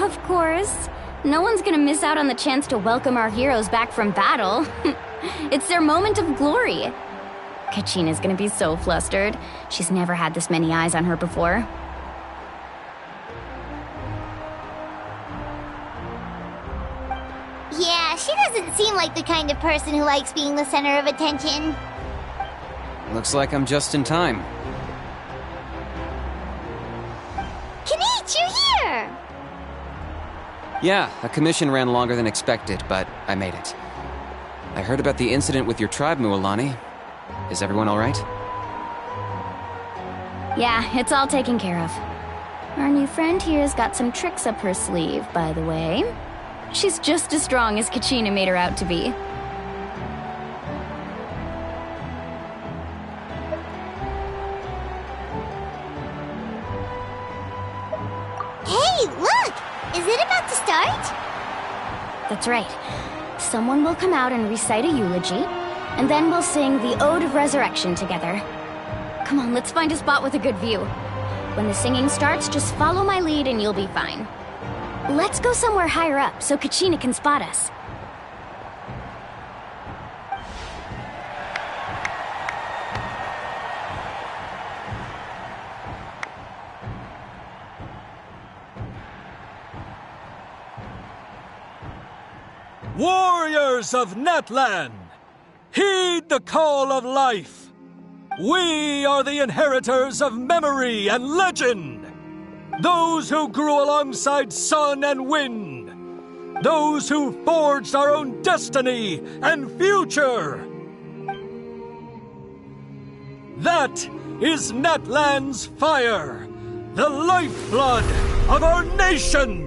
Of course. No one's gonna miss out on the chance to welcome our heroes back from battle. It's their moment of glory. Kachina's gonna be so flustered. She's never had this many eyes on her before. Yeah, she doesn't seem like the kind of person who likes being the center of attention. Looks like I'm just in time. Kinich, you're here! Yeah, a commission ran longer than expected, but I made it. I heard about the incident with your tribe, Mualani. Is everyone all right? Yeah, it's all taken care of. Our new friend here's got some tricks up her sleeve, by the way. She's just as strong as Kachina made her out to be. Hey, look! Is it about to start? That's right. Someone will come out and recite a eulogy, and then we'll sing the Ode of Resurrection together. Come on, let's find a spot with a good view. When the singing starts, just follow my lead and you'll be fine. Let's go somewhere higher up so Kachina can spot us. Warriors of Natlan, heed the call of life. We are the inheritors of memory and legend. Those who grew alongside sun and wind. Those who forged our own destiny and future. That is Natlan's fire, the lifeblood of our nation.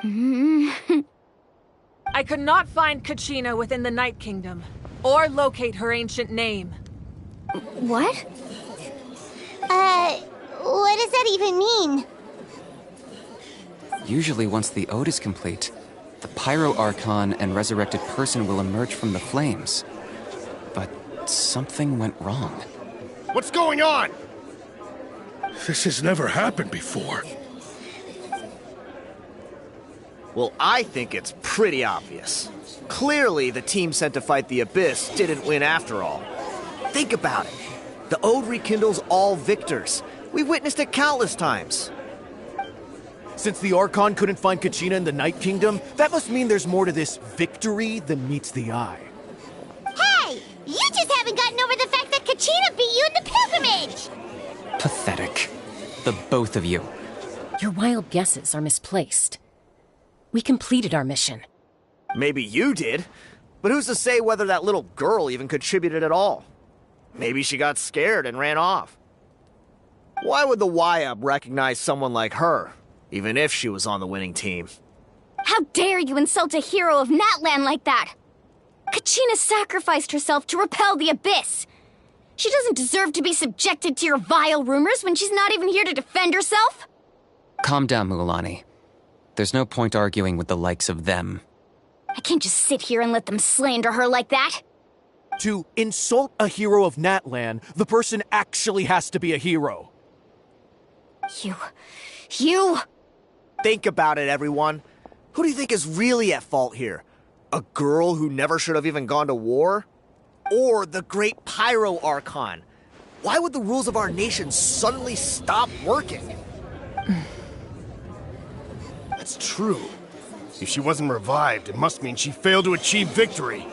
I could not find Kachina within the Night Kingdom, or locate her ancient name. What? What does that even mean? Usually once the ode is complete, the Pyro Archon and resurrected person will emerge from the flames. But something went wrong. What's going on? This has never happened before. Well, I think it's pretty obvious. Clearly, the team sent to fight the Abyss didn't win after all. Think about it. The Ode rekindles all victors. We've witnessed it countless times. Since the Archon couldn't find Kachina in the Night Kingdom, that must mean there's more to this victory than meets the eye. Hey! You just haven't gotten over the fact that Kachina beat you in the pilgrimage! Pathetic. The both of you. Your wild guesses are misplaced. We completed our mission. Maybe you did, but who's to say whether that little girl even contributed at all? Maybe she got scared and ran off. Why would the YUB recognize someone like her, even if she was on the winning team? How dare you insult a hero of Natlan like that? Kachina sacrificed herself to repel the Abyss. She doesn't deserve to be subjected to your vile rumors when she's not even here to defend herself. Calm down, Mualani. There's no point arguing with the likes of them. I can't just sit here and let them slander her like that. To insult a hero of Natlan, the person actually has to be a hero. You... Think about it, everyone. Who do you think is really at fault here? A girl who never should have even gone to war? Or the great Pyro Archon? Why would the rules of our nation suddenly stop working? That's true. If she wasn't revived, it must mean she failed to achieve victory.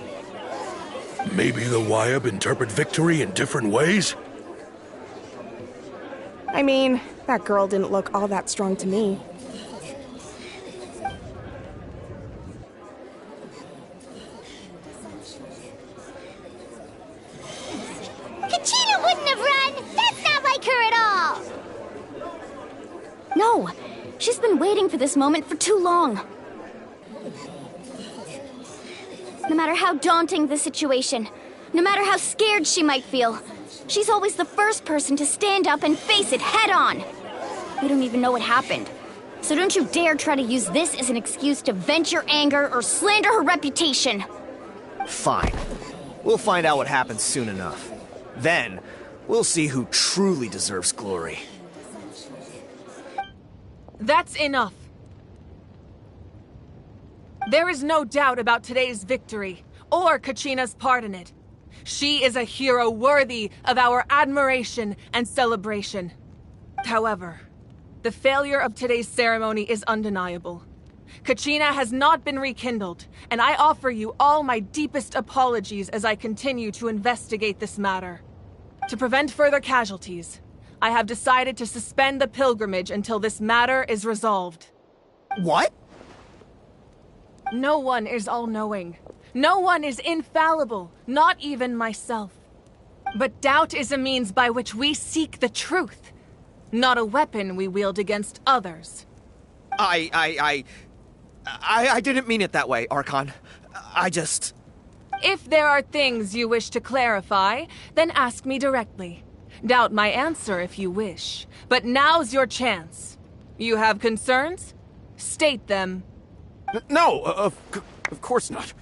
Maybe the YUB interpret victory in different ways? I mean, that girl didn't look all that strong to me. Kachina wouldn't have run! That's not like her at all! No, she's been waiting for this moment for too long. No matter how daunting the situation, no matter how scared she might feel, she's always the first person to stand up and face it head on. We don't even know what happened, so don't you dare try to use this as an excuse to vent your anger or slander her reputation. Fine. We'll find out what happens soon enough. Then, we'll see who truly deserves glory. That's enough. There is no doubt about today's victory, or Kachina's part in it. She is a hero worthy of our admiration and celebration. However, the failure of today's ceremony is undeniable. Kachina has not been rekindled, and I offer you all my deepest apologies as I continue to investigate this matter. To prevent further casualties, I have decided to suspend the pilgrimage until this matter is resolved. What? No one is all-knowing. No one is infallible, not even myself. But doubt is a means by which we seek the truth, not a weapon we wield against others. I didn't mean it that way, Archon. If there are things you wish to clarify, then ask me directly. Doubt my answer if you wish, but now's your chance. You have concerns? State them. No, of course not.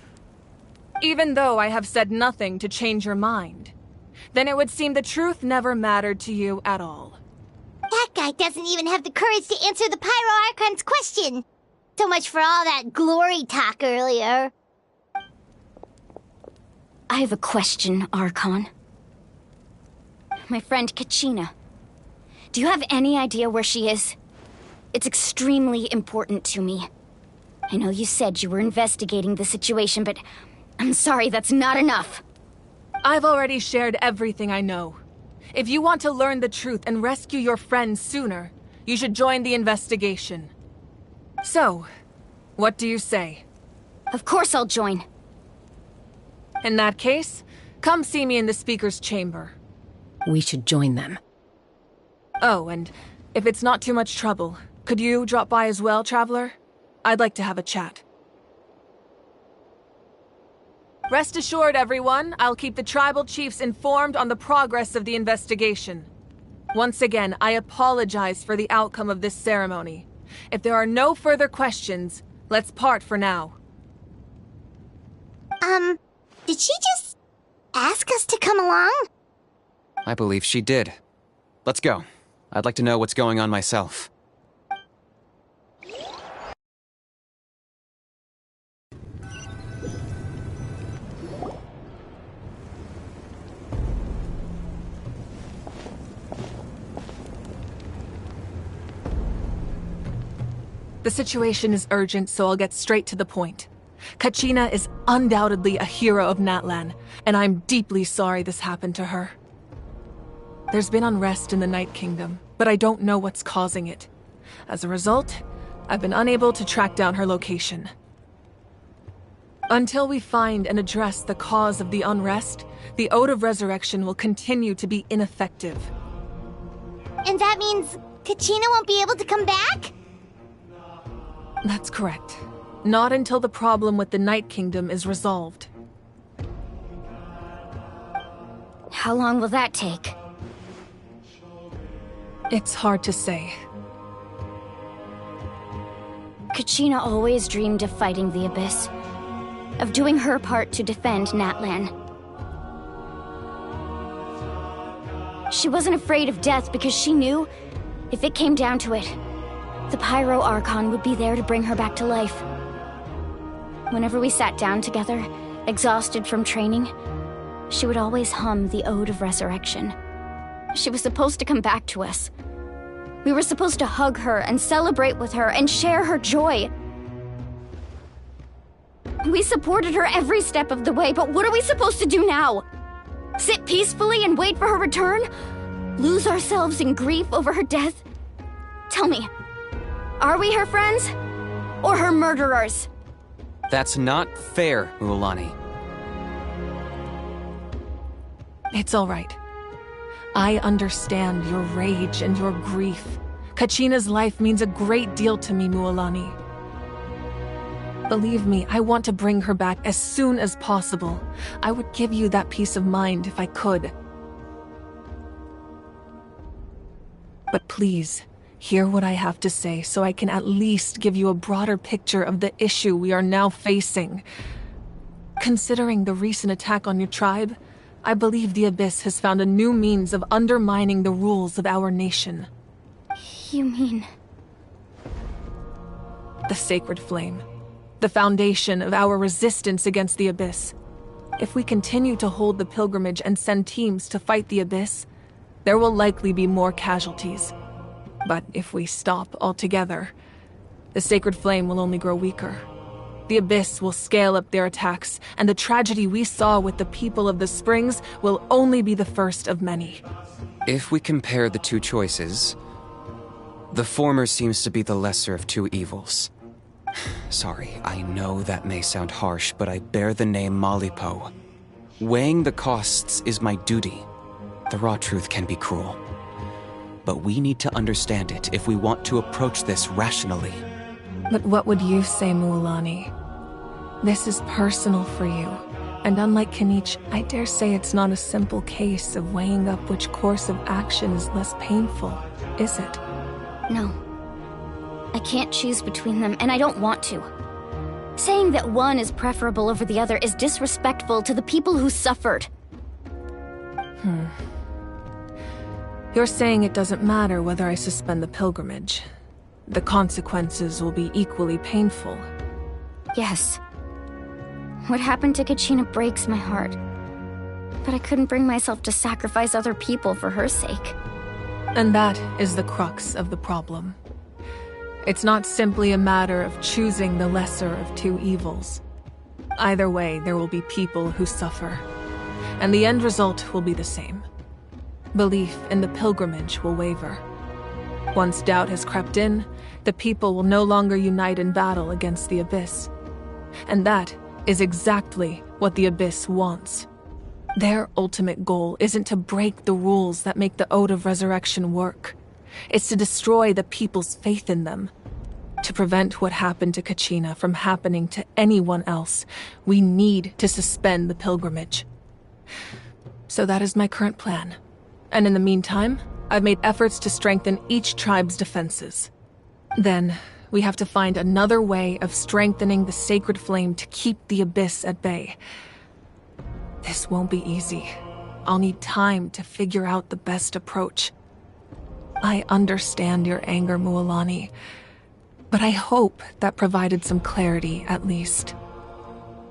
Even though I have said nothing to change your mind, then it would seem the truth never mattered to you at all. That guy doesn't even have the courage to answer the Pyro Archon's question. So much for all that glory talk earlier. I have a question, Archon. My friend Kachina. Do you have any idea where she is? It's extremely important to me. I know you said you were investigating the situation, but I'm sorry, that's not enough. I've already shared everything I know. If you want to learn the truth and rescue your friend sooner, you should join the investigation. So, what do you say? Of course I'll join. In that case, come see me in the speaker's chamber. We should join them. Oh, and if it's not too much trouble, could you drop by as well, Traveler? I'd like to have a chat. Rest assured, everyone, I'll keep the tribal chiefs informed on the progress of the investigation. Once again, I apologize for the outcome of this ceremony. If there are no further questions, let's part for now. Did she just ask us to come along? I believe she did. Let's go. I'd like to know what's going on myself. The situation is urgent, so I'll get straight to the point. Kachina is undoubtedly a hero of Natlan, and I'm deeply sorry this happened to her. There's been unrest in the Night Kingdom, but I don't know what's causing it. As a result, I've been unable to track down her location. Until we find and address the cause of the unrest, the Ode of Resurrection will continue to be ineffective. And that means Kachina won't be able to come back? That's correct. Not until the problem with the Night Kingdom is resolved. How long will that take? It's hard to say. Kachina always dreamed of fighting the Abyss, of doing her part to defend Natlan. She wasn't afraid of death because she knew, if it came down to it, the Pyro Archon would be there to bring her back to life. Whenever we sat down together, exhausted from training, she would always hum the Ode of Resurrection. She was supposed to come back to us. We were supposed to hug her and celebrate with her and share her joy. We supported her every step of the way, but what are we supposed to do now? Sit peacefully and wait for her return? Lose ourselves in grief over her death? Tell me, are we her friends? Or her murderers? That's not fair, Mualani. It's all right. I understand your rage and your grief. Kachina's life means a great deal to me, Mualani. Believe me, I want to bring her back as soon as possible. I would give you that peace of mind if I could. But please, hear what I have to say so I can at least give you a broader picture of the issue we are now facing. Considering the recent attack on your tribe, I believe the Abyss has found a new means of undermining the rules of our nation. You mean... The Sacred Flame. The foundation of our resistance against the Abyss. If we continue to hold the pilgrimage and send teams to fight the Abyss, there will likely be more casualties. But if we stop altogether, the Sacred Flame will only grow weaker. The Abyss will scale up their attacks, and the tragedy we saw with the people of the Springs will only be the first of many. If we compare the two choices, the former seems to be the lesser of two evils. Sorry, I know that may sound harsh, but I bear the name Malipo. Weighing the costs is my duty. The raw truth can be cruel. But we need to understand it if we want to approach this rationally. But what would you say, Mualani? This is personal for you, and unlike Kinich, I dare say it's not a simple case of weighing up which course of action is less painful, is it? No. I can't choose between them, and I don't want to. Saying that one is preferable over the other is disrespectful to the people who suffered. You're saying it doesn't matter whether I suspend the pilgrimage. The consequences will be equally painful. Yes. What happened to Kachina breaks my heart. But I couldn't bring myself to sacrifice other people for her sake. And that is the crux of the problem. It's not simply a matter of choosing the lesser of two evils. Either way, there will be people who suffer. And the end result will be the same. Belief in the pilgrimage will waver. Once doubt has crept in, the people will no longer unite in battle against the Abyss. And that is exactly what the Abyss wants. Their ultimate goal isn't to break the rules that make the Ode of Resurrection work. It's to destroy the people's faith in them. To prevent what happened to Kachina from happening to anyone else, we need to suspend the pilgrimage. So that is my current plan. And in the meantime, I've made efforts to strengthen each tribe's defenses. Then, we have to find another way of strengthening the sacred flame to keep the Abyss at bay. This won't be easy. I'll need time to figure out the best approach. I understand your anger, Mualani, but I hope that provided some clarity, at least.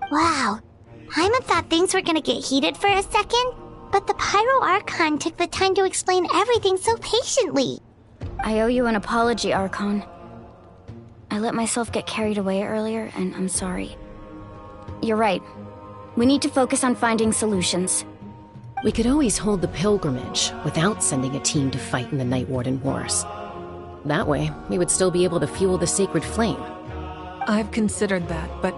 Wow. Paimon thought things were gonna get heated for a second, but the Pyro Archon took the time to explain everything so patiently. I owe you an apology, Archon. I let myself get carried away earlier, and I'm sorry. You're right. We need to focus on finding solutions. We could always hold the pilgrimage without sending a team to fight in the Night Warden Wars. That way, we would still be able to fuel the sacred flame. I've considered that, but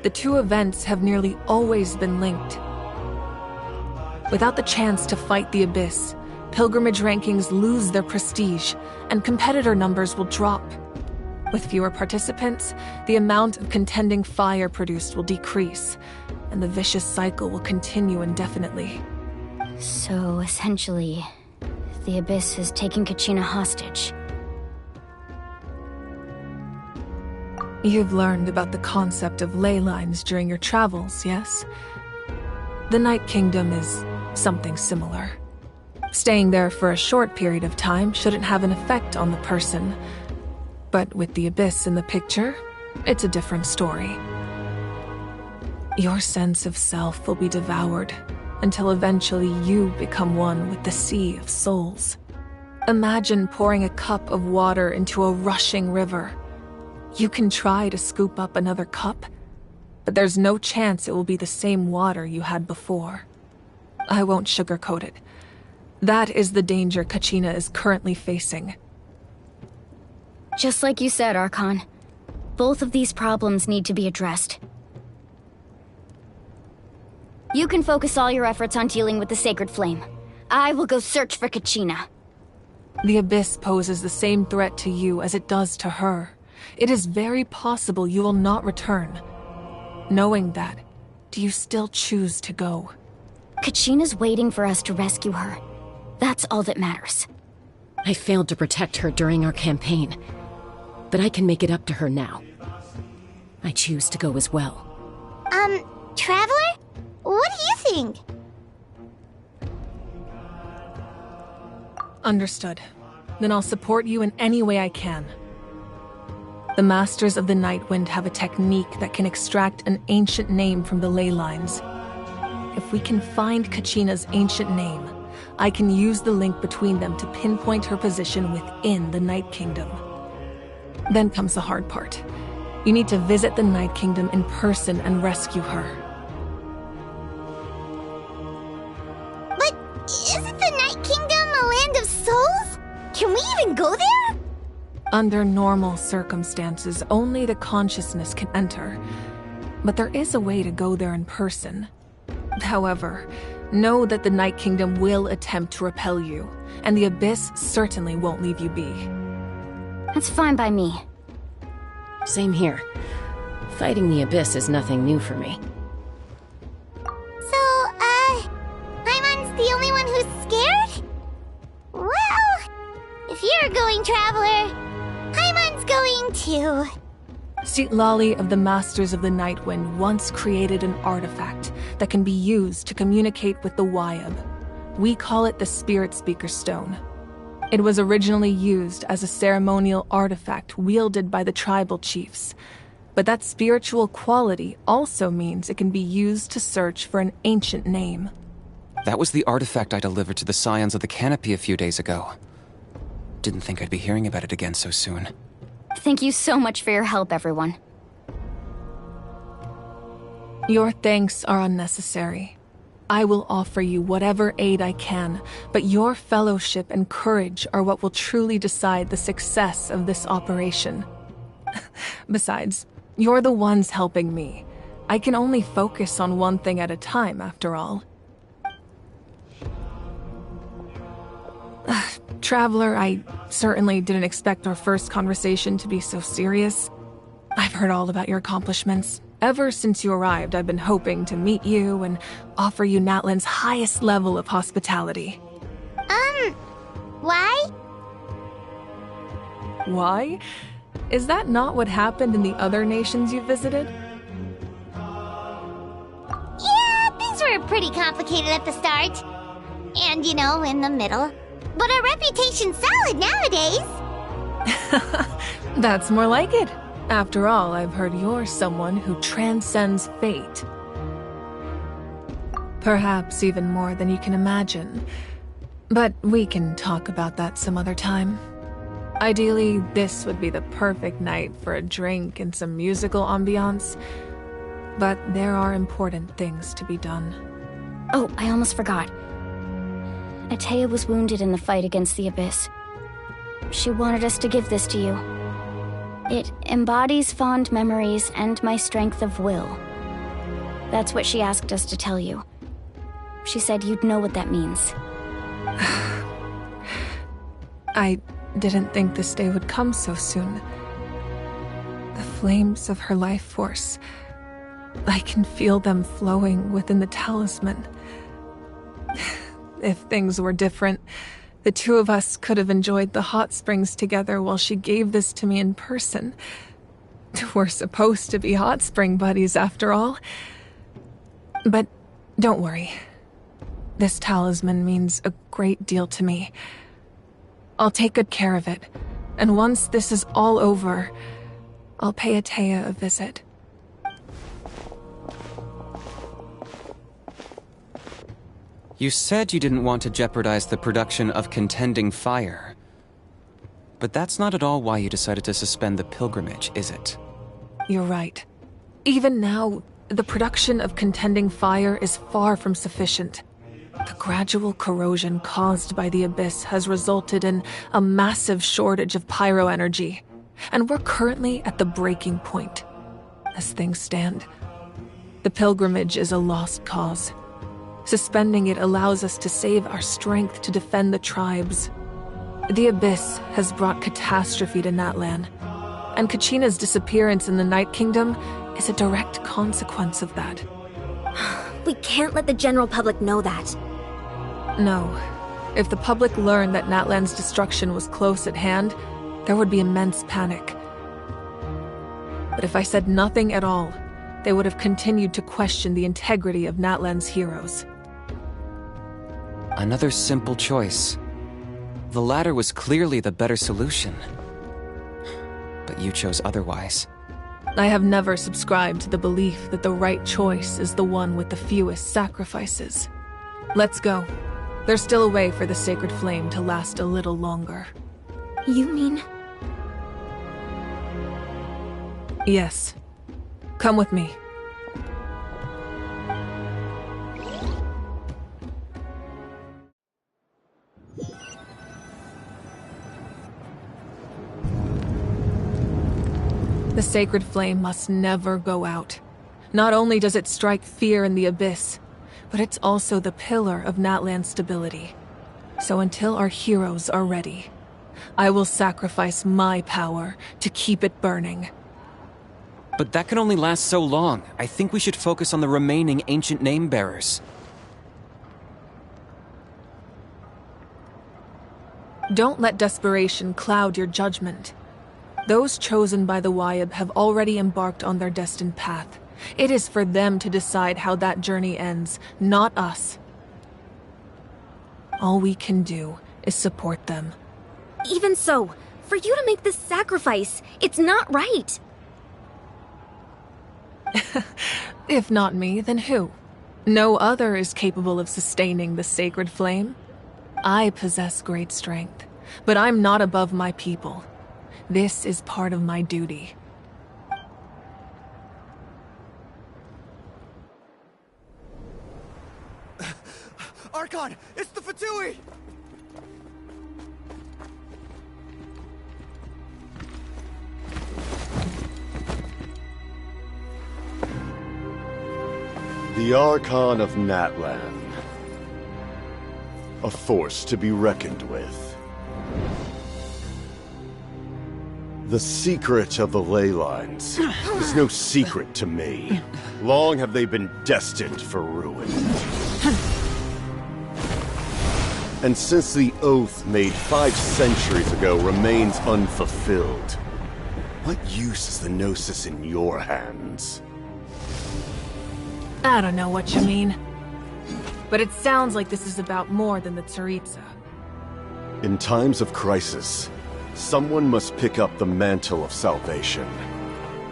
the two events have nearly always been linked. Without the chance to fight the Abyss, pilgrimage rankings lose their prestige, and competitor numbers will drop. With fewer participants, the amount of contending fire produced will decrease, and the vicious cycle will continue indefinitely. So, essentially, the Abyss has taken Kachina hostage. You've learned about the concept of ley lines during your travels, yes? The Night Kingdom is something similar. Staying there for a short period of time shouldn't have an effect on the person. But with the Abyss in the picture, it's a different story. Your sense of self will be devoured, until eventually you become one with the sea of souls. Imagine pouring a cup of water into a rushing river. You can try to scoop up another cup, but there's no chance it will be the same water you had before. I won't sugarcoat it. That is the danger Kachina is currently facing. Just like you said, Archon. Both of these problems need to be addressed. You can focus all your efforts on dealing with the Sacred Flame. I will go search for Kachina. The Abyss poses the same threat to you as it does to her. It is very possible you will not return. Knowing that, do you still choose to go? Kachina's waiting for us to rescue her. That's all that matters. I failed to protect her during our campaign, but I can make it up to her now. I choose to go as well. Traveler? What do you think? Understood. Then I'll support you in any way I can. The Masters of the Nightwind have a technique that can extract an ancient name from the ley lines. If we can find Kachina's ancient name, I can use the link between them to pinpoint her position within the Night Kingdom. Then comes the hard part. You need to visit the Night Kingdom in person and rescue her. But isn't the Night Kingdom a land of souls? Can we even go there? Under normal circumstances, only the consciousness can enter. But there is a way to go there in person. However, know that the Night Kingdom will attempt to repel you, and the Abyss certainly won't leave you be. That's fine by me. Same here. Fighting the Abyss is nothing new for me. So, Paimon's the only one who's scared? Well, if you're going, Traveler, Paimon's going too. Citlali of the Masters of the Nightwind once created an artifact that can be used to communicate with the Wyab. We call it the Spirit Speaker Stone. It was originally used as a ceremonial artifact wielded by the tribal chiefs, but that spiritual quality also means it can be used to search for an ancient name. That was the artifact I delivered to the Scions of the Canopy a few days ago. Didn't think I'd be hearing about it again so soon. Thank you so much for your help, everyone. Your thanks are unnecessary. I will offer you whatever aid I can, but your fellowship and courage are what will truly decide the success of this operation. Besides, you're the ones helping me. I can only focus on one thing at a time, after all. Traveler, I certainly didn't expect our first conversation to be so serious. I've heard all about your accomplishments. Ever since you arrived, I've been hoping to meet you and offer you Natlan's highest level of hospitality. Why? Why? Is that not what happened in the other nations you visited? Yeah, things were pretty complicated at the start. And, you know, in the middle. But our reputation's solid nowadays. That's more like it. After all, I've heard you're someone who transcends fate. Perhaps even more than you can imagine. But we can talk about that some other time. Ideally, this would be the perfect night for a drink and some musical ambiance. But there are important things to be done. Oh, I almost forgot. Atea was wounded in the fight against the Abyss. She wanted us to give this to you. It embodies fond memories and my strength of will. That's what she asked us to tell you. She said you'd know what that means. I didn't think this day would come so soon. The flames of her life force. I can feel them flowing within the talisman. If things were different, the two of us could have enjoyed the hot springs together while she gave this to me in person. We're supposed to be hot spring buddies after all. But don't worry. This talisman means a great deal to me. I'll take good care of it, and once this is all over, I'll pay Atea a visit. You said you didn't want to jeopardize the production of contending fire. But that's not at all why you decided to suspend the pilgrimage, is it? You're right. Even now, the production of contending fire is far from sufficient. The gradual corrosion caused by the Abyss has resulted in a massive shortage of pyro energy, and we're currently at the breaking point. As things stand, the pilgrimage is a lost cause. Suspending it allows us to save our strength to defend the tribes. The Abyss has brought catastrophe to Natlan, and Kachina's disappearance in the Night Kingdom is a direct consequence of that. We can't let the general public know that. No. If the public learned that Natlan's destruction was close at hand, there would be immense panic. But if I said nothing at all, they would have continued to question the integrity of Natlan's heroes. Another simple choice. The latter was clearly the better solution. But you chose otherwise. I have never subscribed to the belief that the right choice is the one with the fewest sacrifices. Let's go. There's still a way for the sacred flame to last a little longer. You mean? Yes. Come with me. The sacred flame must never go out. Not only does it strike fear in the Abyss, but it's also the pillar of Natlan's stability. So until our heroes are ready, I will sacrifice my power to keep it burning. But that can only last so long. I think we should focus on the remaining ancient name-bearers. Don't let desperation cloud your judgment. Those chosen by the Wayab have already embarked on their destined path. It is for them to decide how that journey ends, not us. All we can do is support them. Even so, for you to make this sacrifice, it's not right. If not me, then who? No other is capable of sustaining the sacred flame. I possess great strength, but I'm not above my people. This is part of my duty. Archon! It's the Fatui! The Archon of Natlan. A force to be reckoned with. The secret of the ley lines is no secret to me. Long have they been destined for ruin. And since the oath made 5 centuries ago remains unfulfilled, what use is the Gnosis in your hands? I don't know what you mean. But it sounds like this is about more than the Tsaritsa. In times of crisis, someone must pick up the mantle of salvation.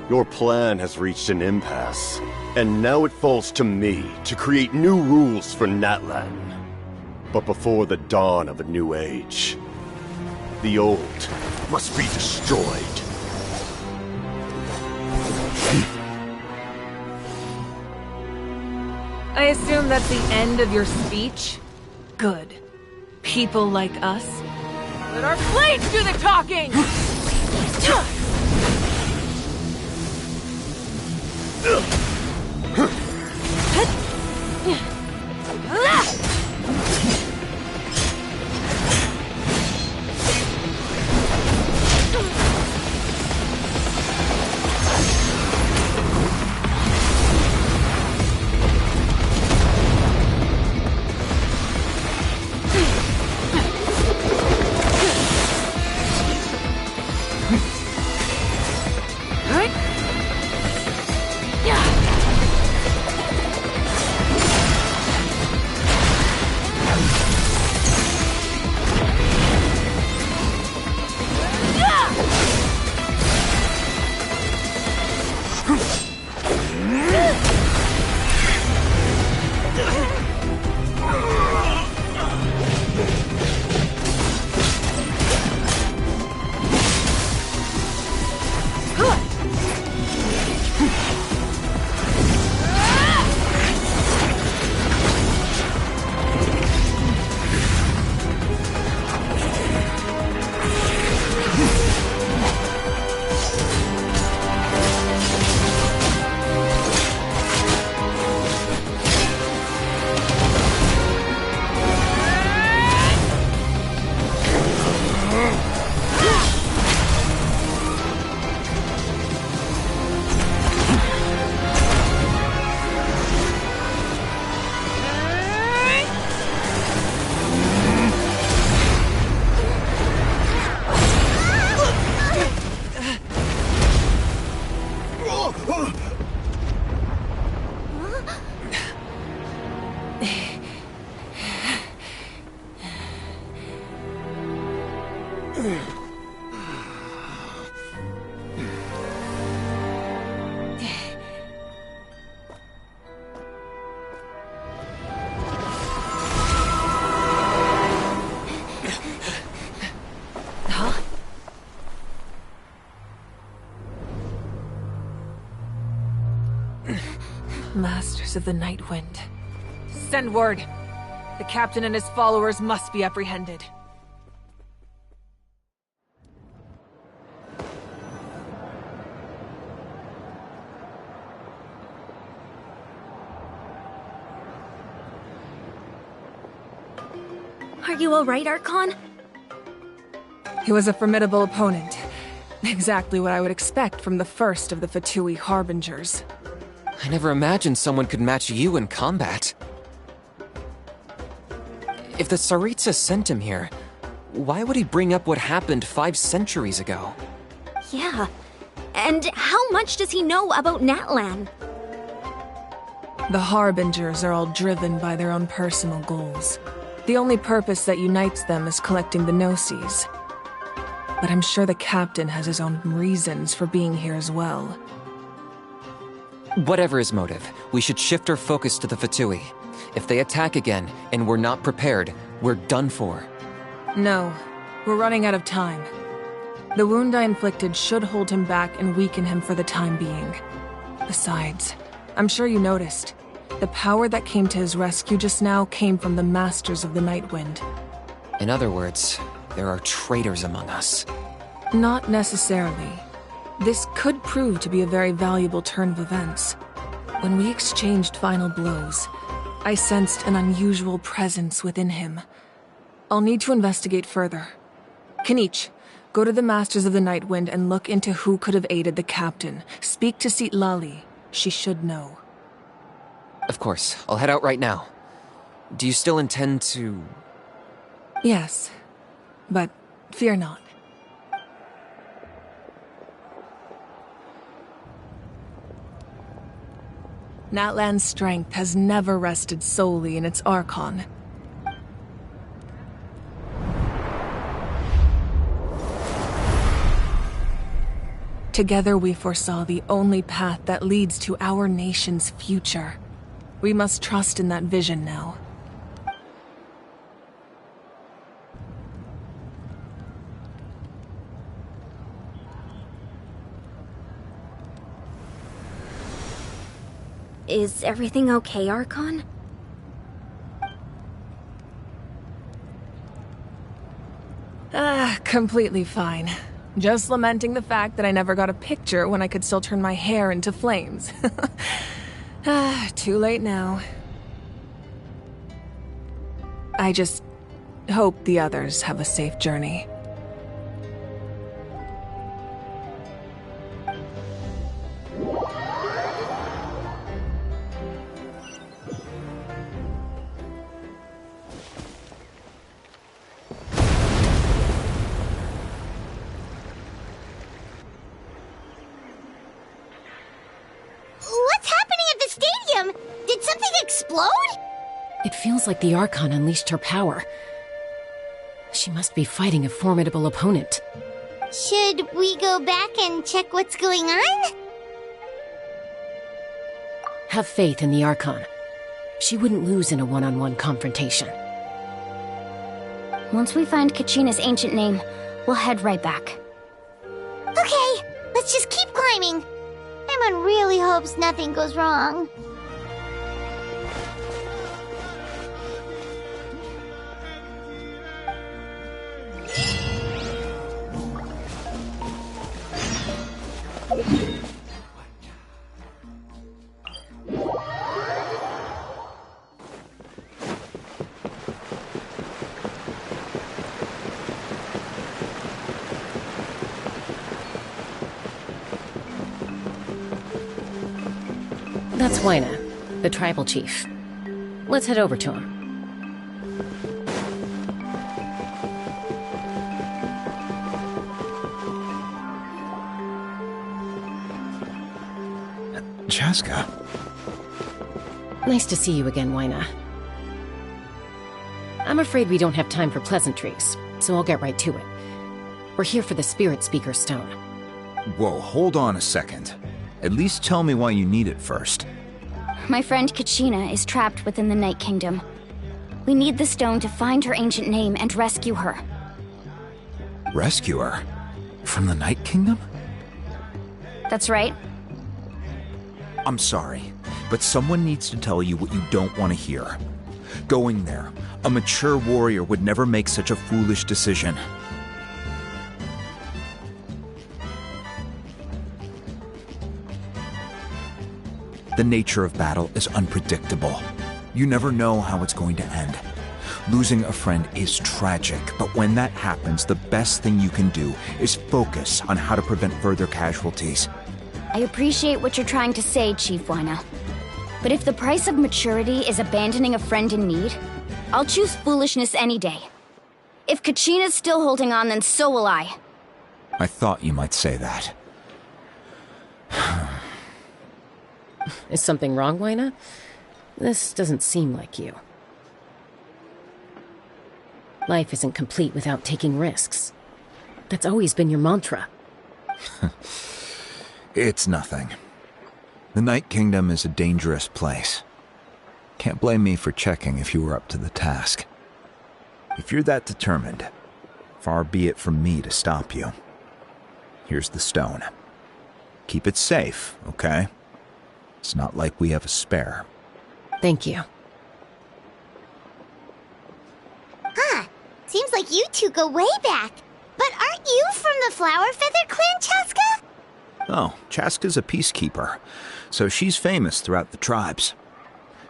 Your plan has reached an impasse, and now it falls to me to create new rules for Natlan. But before the dawn of a new age, the old must be destroyed. I assume that's the end of your speech? Good. People like us. Let our blades do the talking! Masters of the Night Wind. Send word. The captain and his followers must be apprehended. Are you alright, Archon? He was a formidable opponent. Exactly what I would expect from the first of the Fatui Harbingers. I never imagined someone could match you in combat. If the Tsaritsa sent him here, why would he bring up what happened 5 centuries ago? Yeah. And how much does he know about Natlan? The Harbingers are all driven by their own personal goals. The only purpose that unites them is collecting the Gnosis. But I'm sure the captain has his own reasons for being here as well. Whatever his motive, we should shift our focus to the Fatui. If they attack again, and we're not prepared, we're done for. No, we're running out of time. The wound I inflicted should hold him back and weaken him for the time being. Besides, I'm sure you noticed, the power that came to his rescue just now came from the Masters of the Night Wind. In other words, there are traitors among us. Not necessarily. This could prove to be a very valuable turn of events. When we exchanged final blows, I sensed an unusual presence within him. I'll need to investigate further. Kinich, Go to the Masters of the Night Wind and look into who could have aided the captain. Speak to Seat Lali. She should know. Of course. I'll head out right now. Do you still intend to... Yes, but fear not. Natlan's strength has never rested solely in its Archon. Together we foresaw the only path that leads to our nation's future. We must trust in that vision now. Is everything okay, Archon? Completely fine. Just lamenting the fact that I never got a picture when I could still turn my hair into flames. Too late now. I just hope the others have a safe journey. It feels like the Archon unleashed her power. She must be fighting a formidable opponent. Should we go back and check what's going on? Have faith in the Archon. She wouldn't lose in a one-on-one confrontation. Once we find Kachina's ancient name, we'll head right back. Okay, let's just keep climbing. Everyone really hopes nothing goes wrong. That's Wyna, the tribal chief. Let's head over to him. Chaska. Nice to see you again, Wyna. I'm afraid we don't have time for pleasantries, so I'll get right to it. We're here for the Spirit Speaker Stone. Whoa, hold on a second. At least tell me why you need it first. My friend Kachina is trapped within the Night Kingdom. We need the stone to find her ancient name and rescue her. Rescue her? From the Night Kingdom? That's right. I'm sorry, but someone needs to tell you what you don't want to hear. Going there, a mature warrior would never make such a foolish decision. The nature of battle is unpredictable. You never know how it's going to end. Losing a friend is tragic, but when that happens, the best thing you can do is focus on how to prevent further casualties. I appreciate what you're trying to say, Chief Wyna. But if the price of maturity is abandoning a friend in need, I'll choose foolishness any day. If Kachina's still holding on, then so will I. I thought you might say that. Is something wrong, Wyna? This doesn't seem like you. Life isn't complete without taking risks. That's always been your mantra. It's nothing. The Night Kingdom is a dangerous place. Can't blame me for checking if you were up to the task. If you're that determined, far be it from me to stop you. Here's the stone. Keep it safe, okay? It's not like we have a spare. Thank you. Huh. Seems like you two go way back. But aren't you from the Flower Feather Clan, Chaska? Oh, Chaska's a peacekeeper, so she's famous throughout the tribes.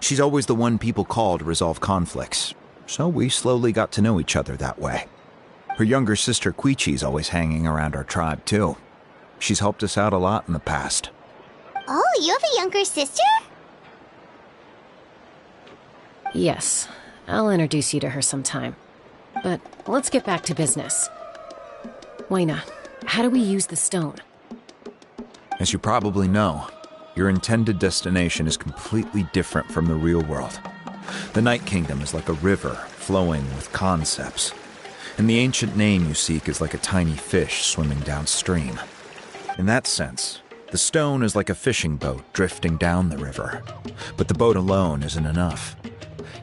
She's always the one people call to resolve conflicts, so we slowly got to know each other that way. Her younger sister Quichi's always hanging around our tribe, too. She's helped us out a lot in the past. Oh, you have a younger sister? Yes, I'll introduce you to her sometime. But let's get back to business. Wayna, how do we use the stone? As you probably know, your intended destination is completely different from the real world. The Night Kingdom is like a river flowing with concepts, and the ancient name you seek is like a tiny fish swimming downstream. In that sense, the stone is like a fishing boat drifting down the river, but the boat alone isn't enough.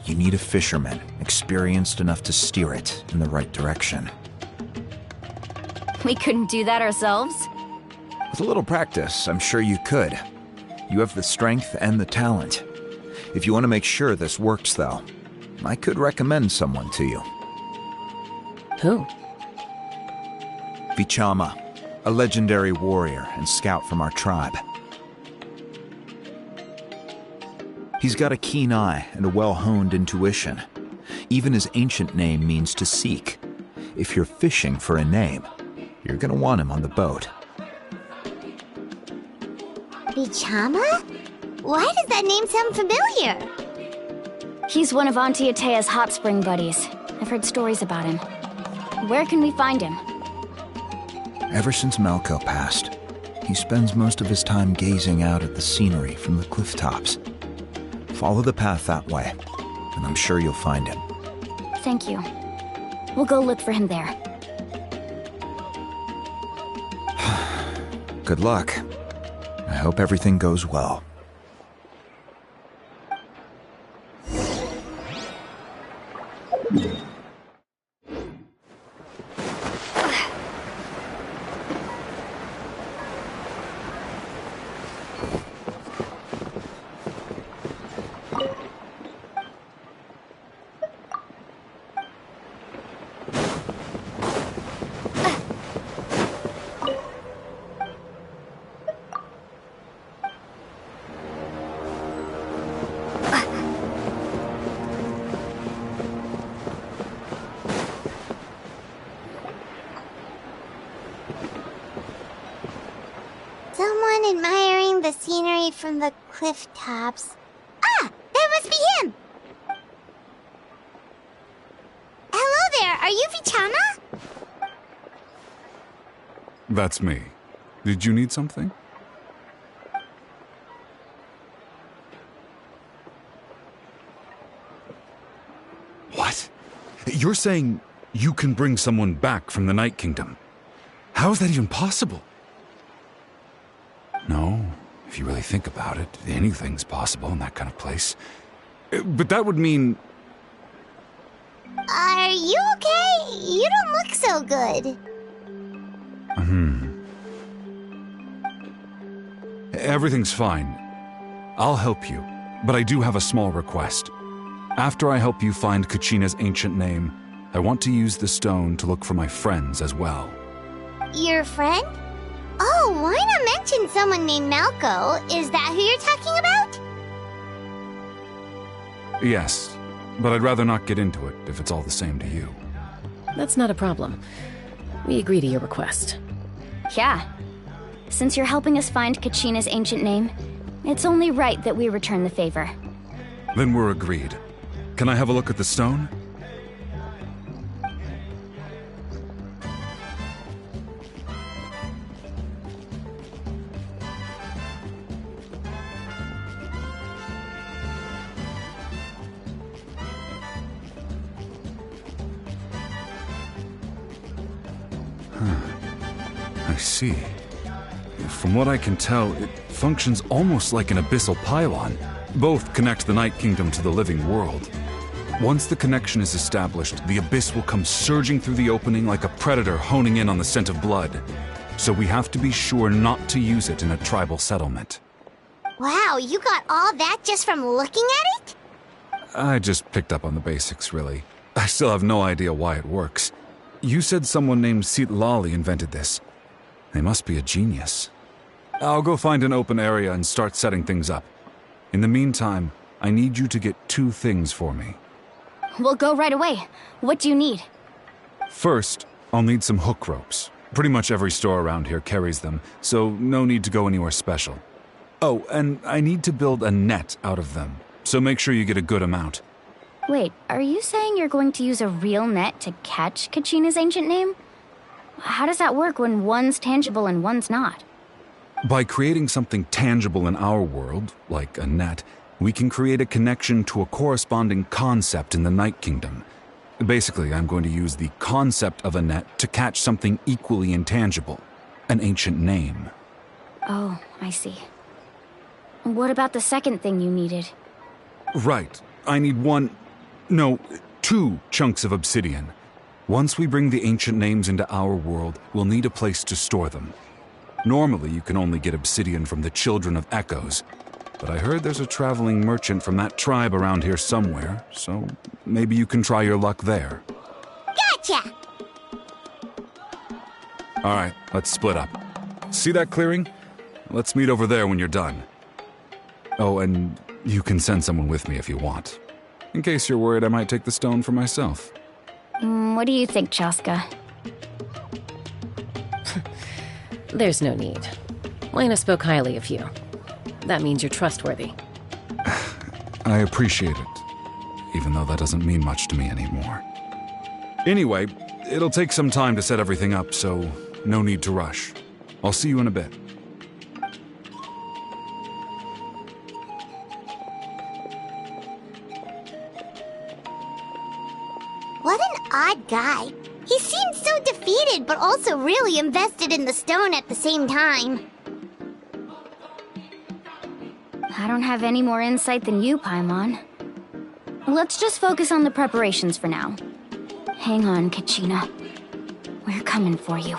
You need a fisherman experienced enough to steer it in the right direction. We couldn't do that ourselves? With a little practice, I'm sure you could. You have the strength and the talent. If you want to make sure this works, though, I could recommend someone to you. Who? Vichama, a legendary warrior and scout from our tribe. He's got a keen eye and a well-honed intuition. Even his ancient name means to seek. If you're fishing for a name, you're gonna want him on the boat. Vichama? Why does that name sound familiar? He's one of Auntie Atea's hot spring buddies. I've heard stories about him. Where can we find him? Ever since Malco passed, he spends most of his time gazing out at the scenery from the cliff tops. Follow the path that way, and I'm sure you'll find him. Thank you. We'll go look for him there. Good luck. I hope everything goes well. Someone admiring the scenery from the cliff tops. Ah! That must be him! Hello there, are you Vichama? That's me. Did you need something? What? You're saying you can bring someone back from the Night Kingdom? How is that even possible? No, if you really think about it, anything's possible in that kind of place. But that would mean... Are you okay? You don't look so good. Everything's fine. I'll help you, but I do have a small request. After I help you find Kachina's ancient name, I want to use the stone to look for my friends as well. Your friend? Oh, why not mention someone named Malco? Is that who you're talking about? Yes, but I'd rather not get into it if it's all the same to you. That's not a problem. We agree to your request. Yeah. Since you're helping us find Kachina's ancient name, it's only right that we return the favor. Then we're agreed. Can I have a look at the stone? I see. From what I can tell, it functions almost like an abyssal pylon. Both connect the Night Kingdom to the living world. Once the connection is established, the abyss will come surging through the opening like a predator honing in on the scent of blood. So we have to be sure not to use it in a tribal settlement. Wow, you got all that just from looking at it? I just picked up on the basics, really. I still have no idea why it works. You said someone named Sitlali invented this. They must be a genius. I'll go find an open area and start setting things up. In the meantime, I need you to get 2 things for me. We'll go right away. What do you need? First, I'll need some hook ropes. Pretty much every store around here carries them, so no need to go anywhere special. Oh, and I need to build a net out of them, so make sure you get a good amount. Wait, are you saying you're going to use a real net to catch Kachina's ancient name? How does that work when one's tangible and one's not? By creating something tangible in our world, like a net, we can create a connection to a corresponding concept in the Night Kingdom. Basically, I'm going to use the concept of a net to catch something equally intangible, an ancient name. Oh, I see. What about the second thing you needed? Right. I need two chunks of obsidian. Once we bring the ancient names into our world, we'll need a place to store them. Normally, you can only get obsidian from the Children of Echoes, but I heard there's a traveling merchant from that tribe around here somewhere, so maybe you can try your luck there. Gotcha! Alright, let's split up. See that clearing? Let's meet over there when you're done. Oh, and you can send someone with me if you want. In case you're worried I might take the stone for myself. What do you think, Chaska? There's no need. Lena spoke highly of you. That means you're trustworthy. I appreciate it, even though that doesn't mean much to me anymore. Anyway, it'll take some time to set everything up, so no need to rush. I'll see you in a bit. What an odd guy. He seems so defeated, but also really invested in the stone at the same time. I don't have any more insight than you, Paimon. Let's just focus on the preparations for now. Hang on, Kachina. We're coming for you.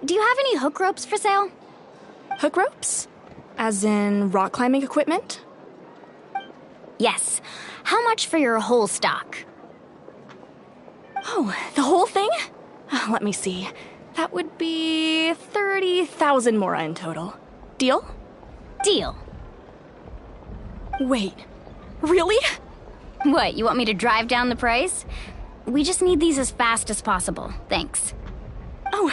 Do you have any hook ropes for sale? Hook ropes? As in rock climbing equipment? Yes. How much for your whole stock? Oh, the whole thing? Let me see. That would be 30,000 mora in total. Deal? Deal. Wait, really? What, you want me to drive down the price? We just need these as fast as possible. Thanks. Oh,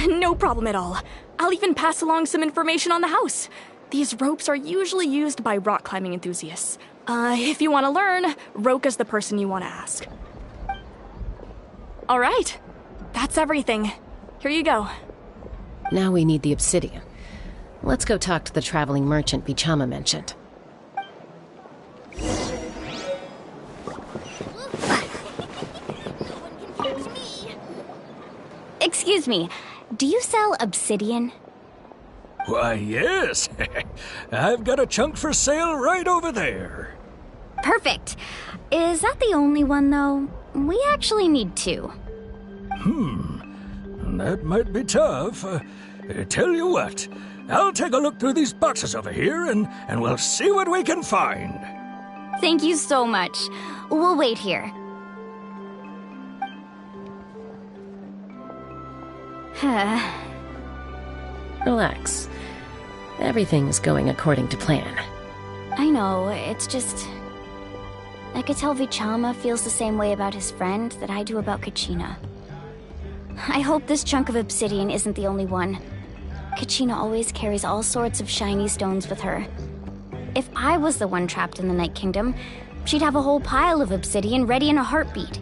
no problem at all. I'll even pass along some information on the house. These ropes are usually used by rock climbing enthusiasts. If you want to learn, Roka's the person you want to ask. All right, that's everything. Here you go. Now we need the obsidian. Let's go talk to the traveling merchant Bichama mentioned. Excuse me, do you sell obsidian? Why, yes. I've got a chunk for sale right over there. Perfect. Is that the only one, though? We actually need two. That might be tough. Tell you what, I'll take a look through these boxes over here, and we'll see what we can find. Thank you so much. We'll wait here. Relax. Everything's going according to plan. I know, it's just... I could tell Bichama feels the same way about his friend that I do about Kachina. I hope this chunk of obsidian isn't the only one. Kachina always carries all sorts of shiny stones with her. If I was the one trapped in the Night Kingdom, she'd have a whole pile of obsidian ready in a heartbeat.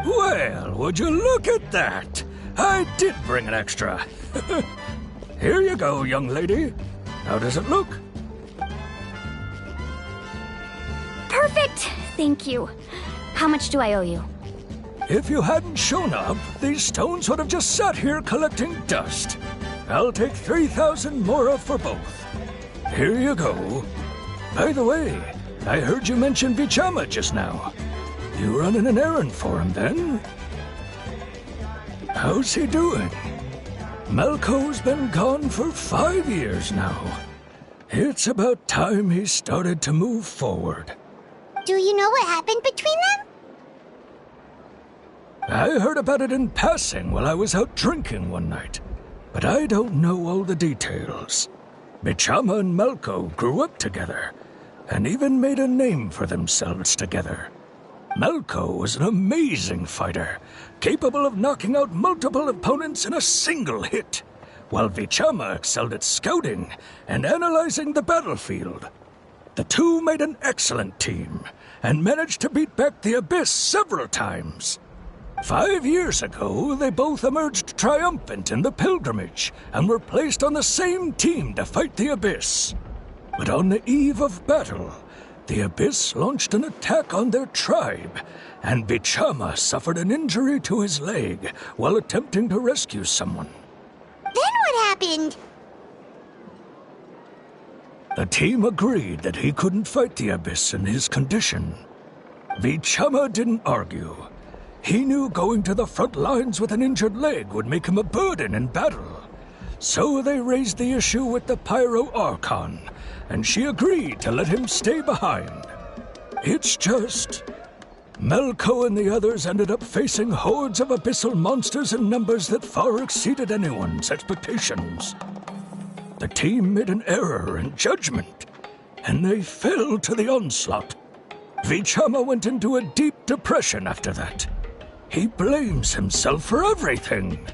Well, would you look at that? I did bring an extra. Here you go, young lady. How does it look? Perfect! Thank you. How much do I owe you? If you hadn't shown up, these stones would have just sat here collecting dust. I'll take 3,000 mora for both. Here you go. By the way, I heard you mention Vichama just now. You running an errand for him, then? How's he doing? Malco's been gone for 5 years now. It's about time he started to move forward. Do you know what happened between them? I heard about it in passing while I was out drinking one night, but I don't know all the details. Vichama and Malco grew up together, and even made a name for themselves together. Malco was an amazing fighter, capable of knocking out multiple opponents in a single hit, while Vichama excelled at scouting and analyzing the battlefield. The two made an excellent team, and managed to beat back the Abyss several times. 5 years ago, they both emerged triumphant in the pilgrimage, and were placed on the same team to fight the Abyss. But on the eve of battle, the Abyss launched an attack on their tribe, and Vichama suffered an injury to his leg while attempting to rescue someone. Then what happened? The team agreed that he couldn't fight the Abyss in his condition. Vichama didn't argue. He knew going to the front lines with an injured leg would make him a burden in battle. So they raised the issue with the Pyro Archon, and she agreed to let him stay behind. It's just, Malco and the others ended up facing hordes of abyssal monsters in numbers that far exceeded anyone's expectations. The team made an error in judgment, and they fell to the onslaught. Vichama went into a deep depression after that. He blames himself for everything.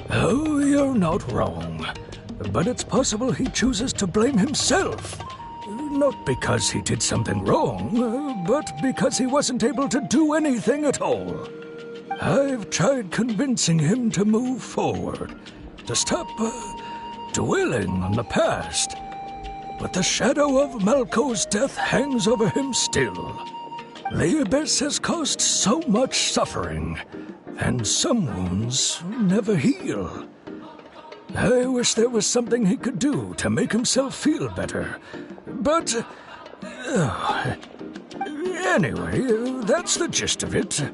Oh, you're not wrong. But it's possible he chooses to blame himself. Not because he did something wrong, but because he wasn't able to do anything at all. I've tried convincing him to move forward, to stop dwelling on the past. But the shadow of Malco's death hangs over him still. The Abyss has caused so much suffering, and some wounds never heal. I wish there was something he could do to make himself feel better. But anyway, that's the gist of it.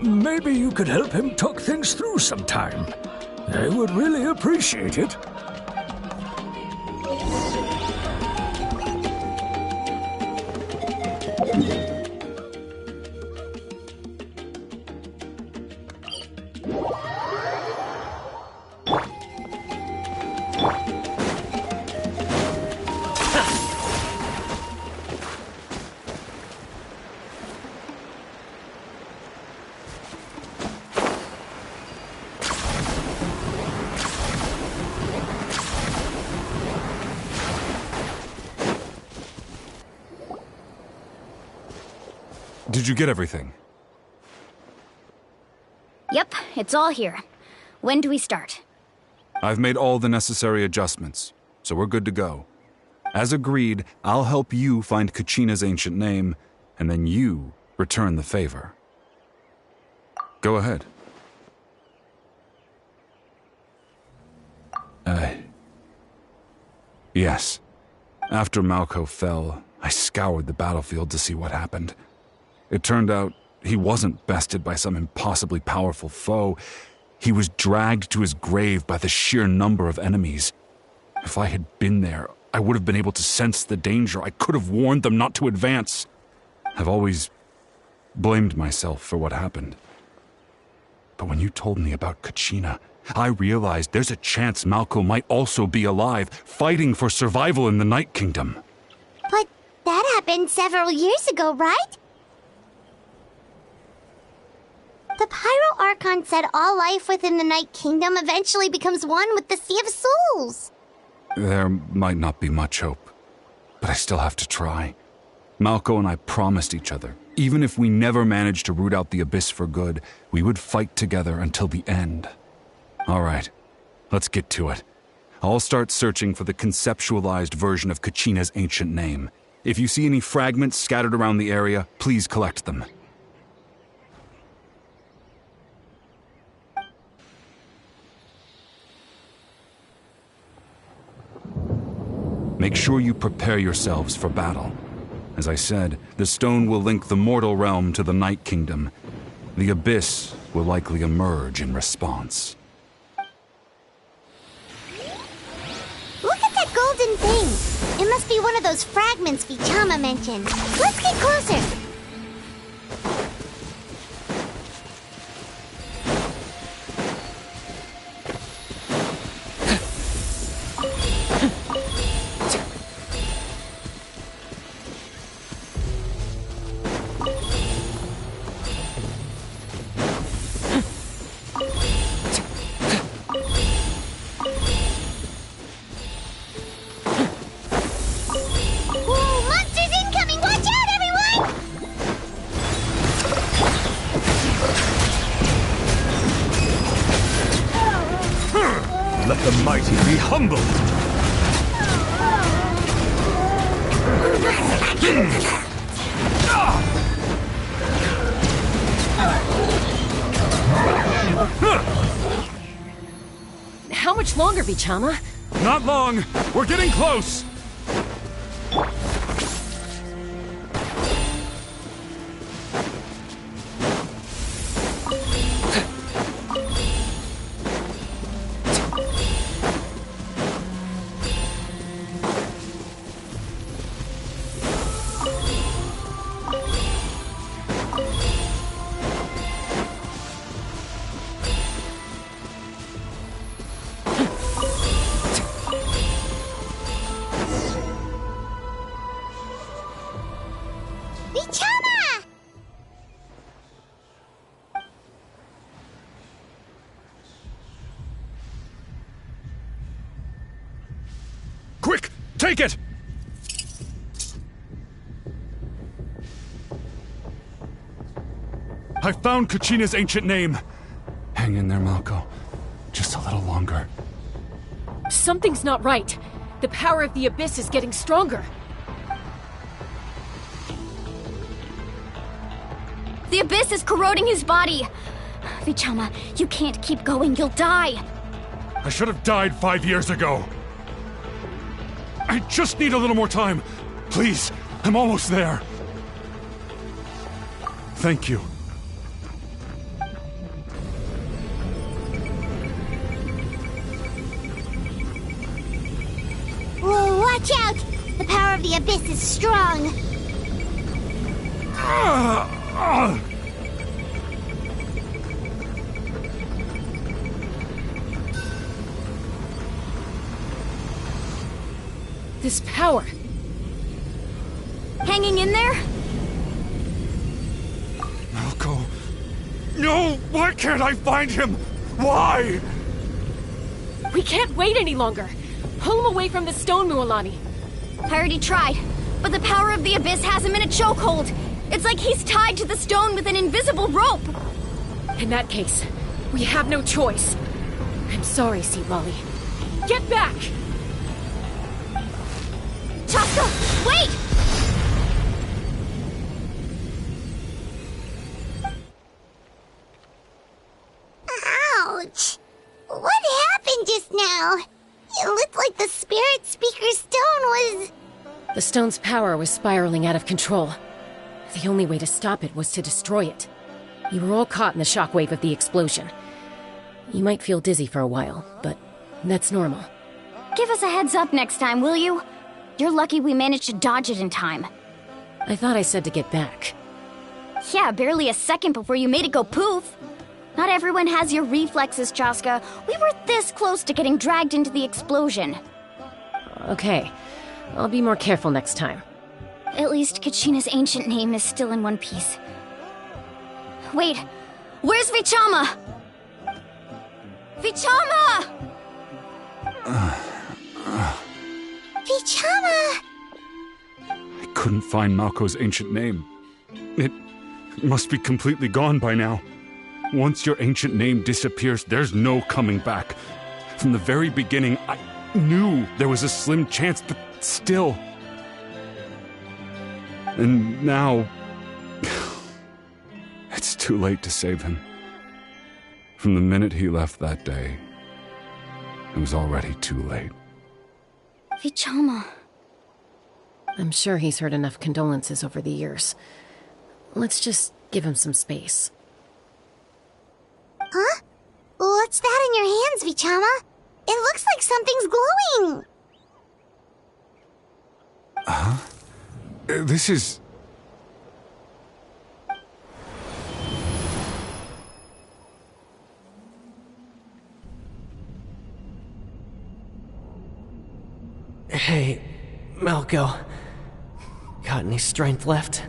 Maybe you could help him talk things through sometime. I would really appreciate it. Did you get everything? Yep, it's all here. When do we start? I've made all the necessary adjustments, so we're good to go. As agreed, I'll help you find Kachina's ancient name, and then you return the favor. Go ahead. Yes. After Malco fell, I scoured the battlefield to see what happened. It turned out he wasn't bested by some impossibly powerful foe. He was dragged to his grave by the sheer number of enemies. If I had been there, I would have been able to sense the danger. I could have warned them not to advance. I've always blamed myself for what happened. But when you told me about Kachina, I realized there's a chance Malco might also be alive, fighting for survival in the Night Kingdom. But that happened several years ago, right? The Pyro Archon said all life within the Night Kingdom eventually becomes one with the Sea of Souls. There might not be much hope, but I still have to try. Malco and I promised each other, even if we never managed to root out the Abyss for good, we would fight together until the end. All right, let's get to it. I'll start searching for the conceptualized version of Kachina's ancient name. If you see any fragments scattered around the area, please collect them. Make sure you prepare yourselves for battle. As I said, the stone will link the mortal realm to the Night Kingdom. The Abyss will likely emerge in response. Look at that golden thing! It must be one of those fragments Vichama mentioned. Let's get closer! Let the mighty be humbled! How much longer, Vichama? Not long! We're getting close! Quick! Take it! I found Kachina's ancient name. Hang in there, Malko. Just a little longer. Something's not right. The power of the Abyss is getting stronger. The Abyss is corroding his body. Vichama, you can't keep going. You'll die. I should have died 5 years ago. I just need a little more time. Please, I'm almost there. Thank you. Whoa, watch out! The power of the Abyss is strong. This power. Hanging in there? Malko. No! Why can't I find him? Why? We can't wait any longer. Pull him away from the stone, Mualani. I already tried, but the power of the Abyss has him in a chokehold. It's like he's tied to the stone with an invisible rope. In that case, we have no choice. I'm sorry, Sea Lolly. Get back! Chaska, wait! Ouch! What happened just now? It looked like the Spirit Speaker's stone was... The stone's power was spiraling out of control. The only way to stop it was to destroy it. You were all caught in the shockwave of the explosion. You might feel dizzy for a while, but that's normal. Give us a heads up next time, will you? You're lucky we managed to dodge it in time. I thought I said to get back. Yeah, barely a second before you made it go poof. Not everyone has your reflexes, Chaska. We were this close to getting dragged into the explosion. Okay, I'll be more careful next time. At least Kachina's ancient name is still in one piece. Wait, where's Vichama? Vichama! Vichama! I couldn't find Malko's ancient name. It must be completely gone by now. Once your ancient name disappears, there's no coming back. From the very beginning, I knew there was a slim chance, but still. And now... it's too late to save him. From the minute he left that day, it was already too late. Vichama... I'm sure he's heard enough condolences over the years. Let's just give him some space. Huh? What's that in your hands, Vichama? It looks like something's glowing! Huh? This is... Hey, Malco. Got any strength left?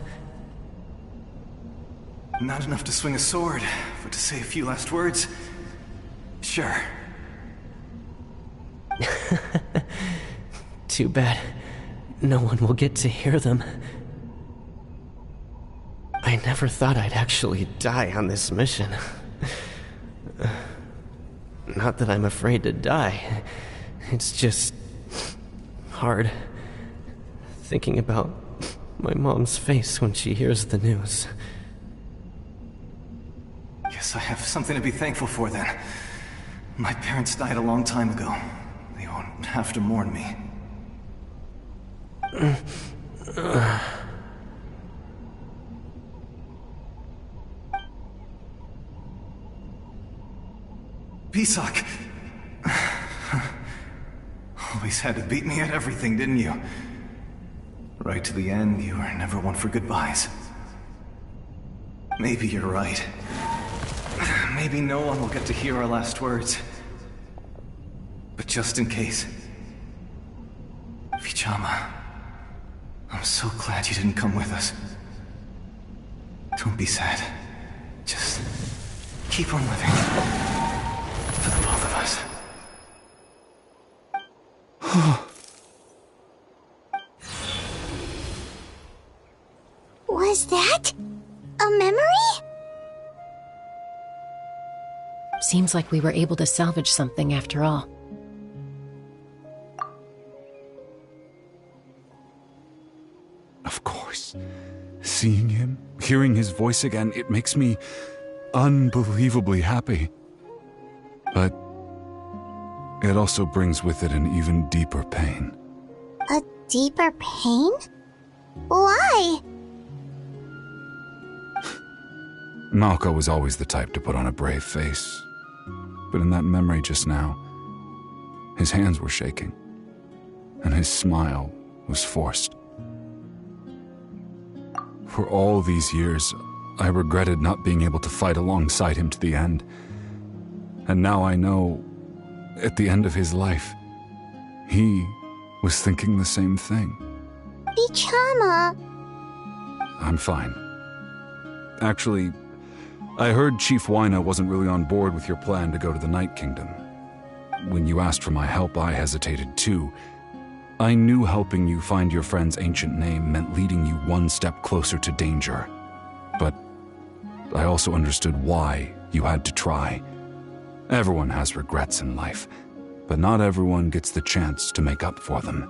Not enough to swing a sword, but to say a few last words? Sure. Too bad. No one will get to hear them. I never thought I'd actually die on this mission. Not that I'm afraid to die. It's just... hard. Thinking about my mom's face when she hears the news. Guess I have something to be thankful for then. My parents died a long time ago. They won't have to mourn me. Pisak! Always had to beat me at everything, didn't you? Right to the end, you were never one for goodbyes. Maybe you're right. Maybe no one will get to hear our last words. But just in case... Vichama, I'm so glad you didn't come with us. Don't be sad. Just keep on living. For the both of us. Was that a memory? Seems like we were able to salvage something after all. Of course. Seeing him, hearing his voice again, it makes me unbelievably happy. But it also brings with it an even deeper pain. A deeper pain? Why? Malco was always the type to put on a brave face. But in that memory just now, his hands were shaking, and his smile was forced. For all these years, I regretted not being able to fight alongside him to the end. And now I know, at the end of his life, he was thinking the same thing. Vichama. I'm fine. Actually, I heard Chief Wyna wasn't really on board with your plan to go to the Night Kingdom. When you asked for my help, I hesitated too. I knew helping you find your friend's ancient name meant leading you one step closer to danger. But I also understood why you had to try. Everyone has regrets in life, but not everyone gets the chance to make up for them.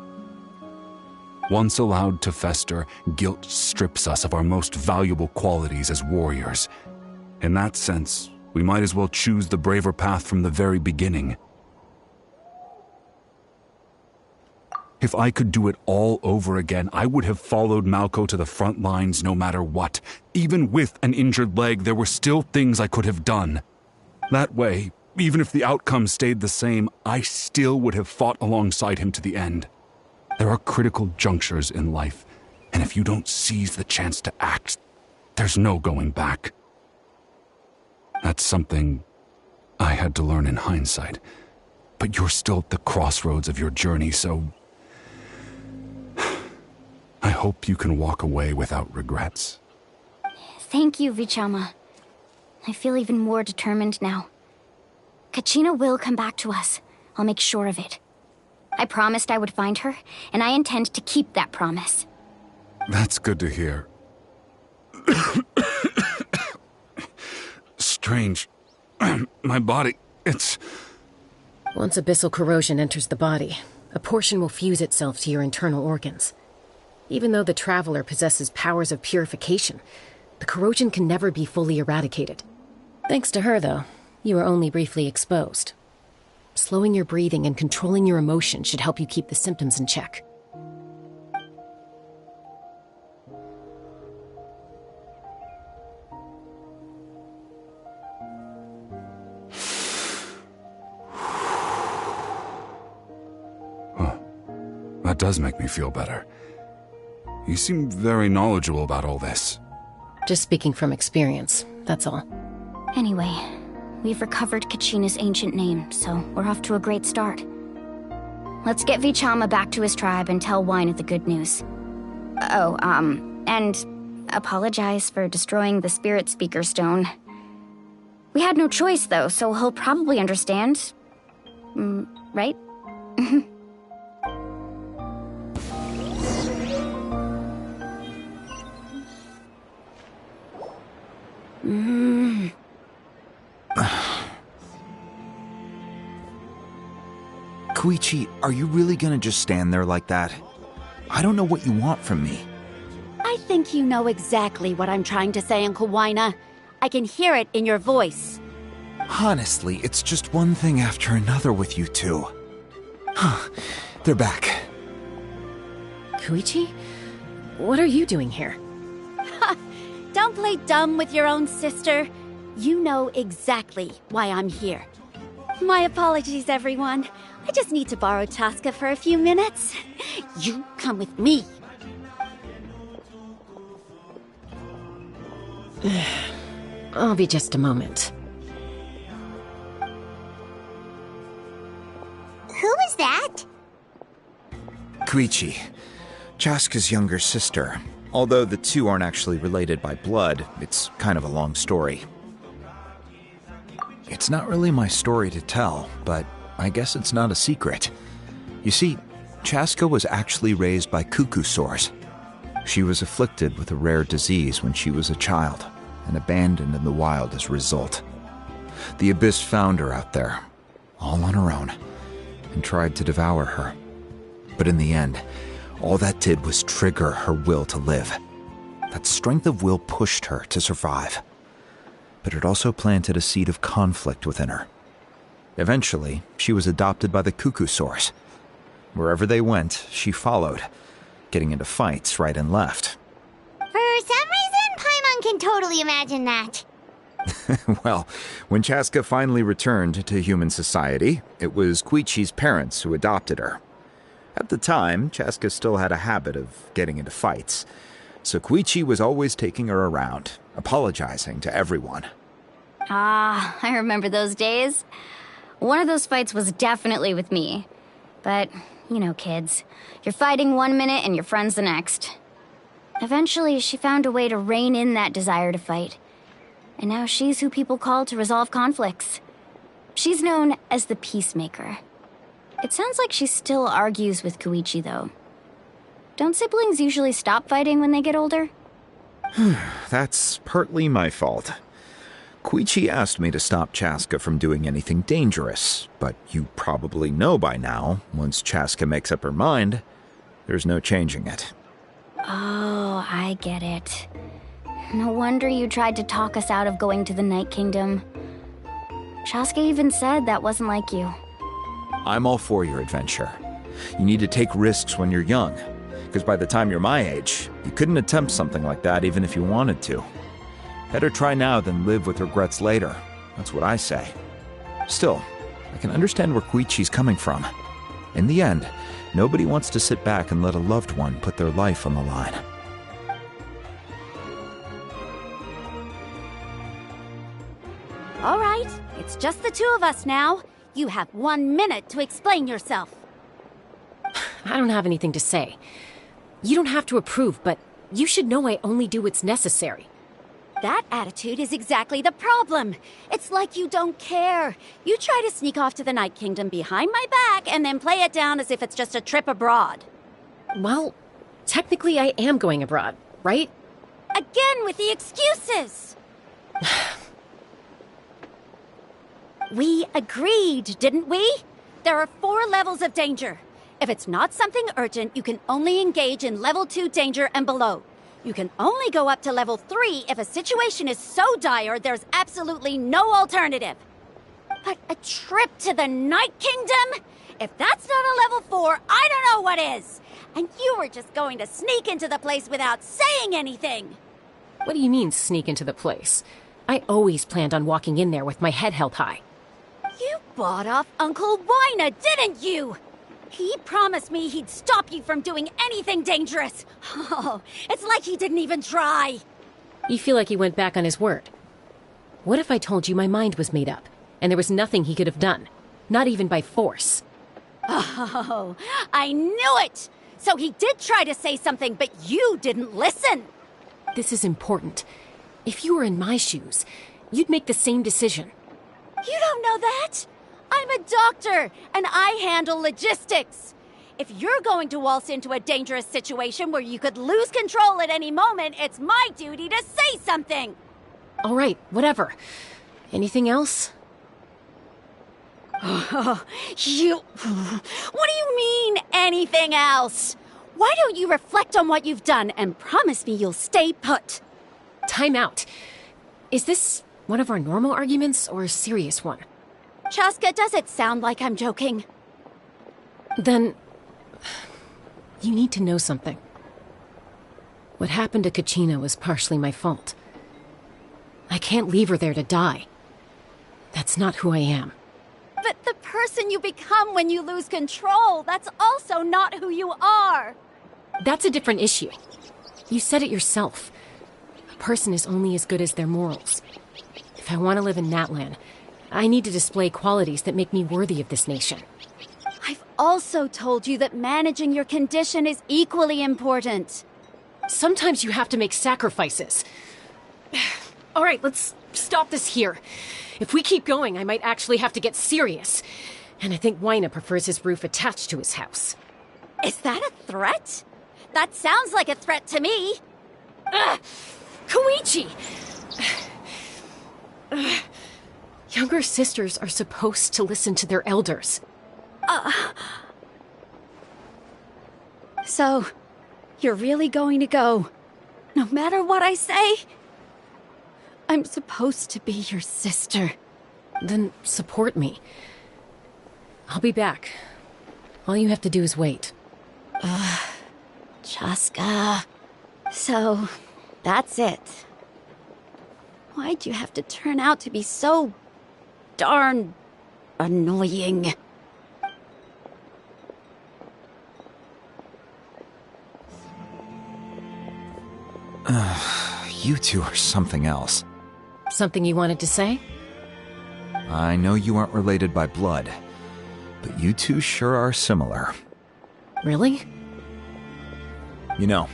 Once allowed to fester, guilt strips us of our most valuable qualities as warriors. In that sense, we might as well choose the braver path from the very beginning. If I could do it all over again, I would have followed Malco to the front lines no matter what. Even with an injured leg, there were still things I could have done. That way, even if the outcome stayed the same, I still would have fought alongside him to the end. There are critical junctures in life, and if you don't seize the chance to act, there's no going back. That's something I had to learn in hindsight. But you're still at the crossroads of your journey, so I hope you can walk away without regrets. Thank you, Vichama. I feel even more determined now. Kachina will come back to us. I'll make sure of it. I promised I would find her, and I intend to keep that promise. That's good to hear. Strange. My body, it's... Once abyssal corrosion enters the body, a portion will fuse itself to your internal organs. Even though the Traveler possesses powers of purification, the corrosion can never be fully eradicated. Thanks to her, though, you are only briefly exposed. Slowing your breathing and controlling your emotions should help you keep the symptoms in check. That does make me feel better. You seem very knowledgeable about all this. Just speaking from experience, that's all. Anyway, we've recovered Kachina's ancient name, so we're off to a great start. Let's get Vichama back to his tribe and tell Wyneth the good news. Oh, and apologize for destroying the Spirit Speaker Stone. We had no choice, though, so he'll probably understand. Right? Koichi, are you really gonna just stand there like that? I don't know what you want from me. I think you know exactly what I'm trying to say, Uncle Wyna. I can hear it in your voice. Honestly, it's just one thing after another with you two. They're back. Koichi? What are you doing here? Don't play dumb with your own sister. You know exactly why I'm here. My apologies, everyone. I just need to borrow Chaska for a few minutes. You come with me. I'll be just a moment. Who was that? Koichi, Chaska's younger sister. Although the two aren't actually related by blood, it's kind of a long story. It's not really my story to tell, but I guess it's not a secret. You see, Chaska was actually raised by cuckoo sores. She was afflicted with a rare disease when she was a child, and abandoned in the wild as a result. The Abyss found her out there, all on her own, and tried to devour her. But in the end, all that did was trigger her will to live. That strength of will pushed her to survive. But it also planted a seed of conflict within her. Eventually, she was adopted by the cuckoo sores. Wherever they went, she followed, getting into fights right and left. For some reason, Paimon can totally imagine that. Well, when Chaska finally returned to human society, it was Koichi's parents who adopted her. At the time, Chaska still had a habit of getting into fights, so Koichi was always taking her around, apologizing to everyone. Ah, I remember those days. One of those fights was definitely with me. But, you know, kids. You're fighting one minute and your friend's the next. Eventually, she found a way to rein in that desire to fight. And now she's who people call to resolve conflicts. She's known as the Peacemaker. It sounds like she still argues with Koichi, though. Don't siblings usually stop fighting when they get older? That's partly my fault. Koichi asked me to stop Chaska from doing anything dangerous, but you probably know by now, once Chaska makes up her mind, there's no changing it. Oh, I get it. No wonder you tried to talk us out of going to the Night Kingdom. Chaska even said that wasn't like you. I'm all for your adventure. You need to take risks when you're young, because by the time you're my age, you couldn't attempt something like that even if you wanted to. Better try now than live with regrets later. That's what I say. Still, I can understand where Koichi's coming from. In the end, nobody wants to sit back and let a loved one put their life on the line. All right, it's just the two of us now. You have 1 minute to explain yourself. I don't have anything to say. You don't have to approve, but you should know I only do what's necessary. That attitude is exactly the problem. It's like you don't care. You try to sneak off to the Night Kingdom behind my back and then play it down as if it's just a trip abroad. Well, technically I am going abroad, right? Again with the excuses! We agreed, didn't we? There are 4 levels of danger. If it's not something urgent, you can only engage in level 2 danger and below. You can only go up to level 3 if a situation is so dire there's absolutely no alternative. But a trip to the Night Kingdom? If that's not a level 4, I don't know what is. And you were just going to sneak into the place without saying anything. What do you mean, sneak into the place? I always planned on walking in there with my head held high. You bought off Uncle Wyna, didn't you? He promised me he'd stop you from doing anything dangerous. Oh, it's like he didn't even try. You feel like he went back on his word. What if I told you my mind was made up, and there was nothing he could have done? Not even by force. Oh, I knew it! So he did try to say something, but you didn't listen. This is important. If you were in my shoes, you'd make the same decision. You don't know that? I'm a doctor, and I handle logistics. If you're going to waltz into a dangerous situation where you could lose control at any moment, it's my duty to say something. All right, whatever. Anything else? What do you mean, anything else? Why don't you reflect on what you've done and promise me you'll stay put? Time out. Is this one of our normal arguments or a serious one? Chaska, does it sound like I'm joking? Then, you need to know something. What happened to Kachina was partially my fault. I can't leave her there to die. That's not who I am. But the person you become when you lose control, that's also not who you are. That's a different issue. You said it yourself. A person is only as good as their morals. If I want to live in Natlan, I need to display qualities that make me worthy of this nation. I've also told you that managing your condition is equally important. Sometimes you have to make sacrifices. All right, let's stop this here. If we keep going, I might actually have to get serious. And I think Wyna prefers his roof attached to his house. Is that a threat? That sounds like a threat to me. Koichi! Younger sisters are supposed to listen to their elders. So, you're really going to go, no matter what I say? I'm supposed to be your sister. Then support me. I'll be back. All you have to do is wait. Chaska. So, that's it. Why'd you have to turn out to be so darn annoying? You two are something else. Something you wanted to say? I know you aren't related by blood, but you two sure are similar. Really? You know,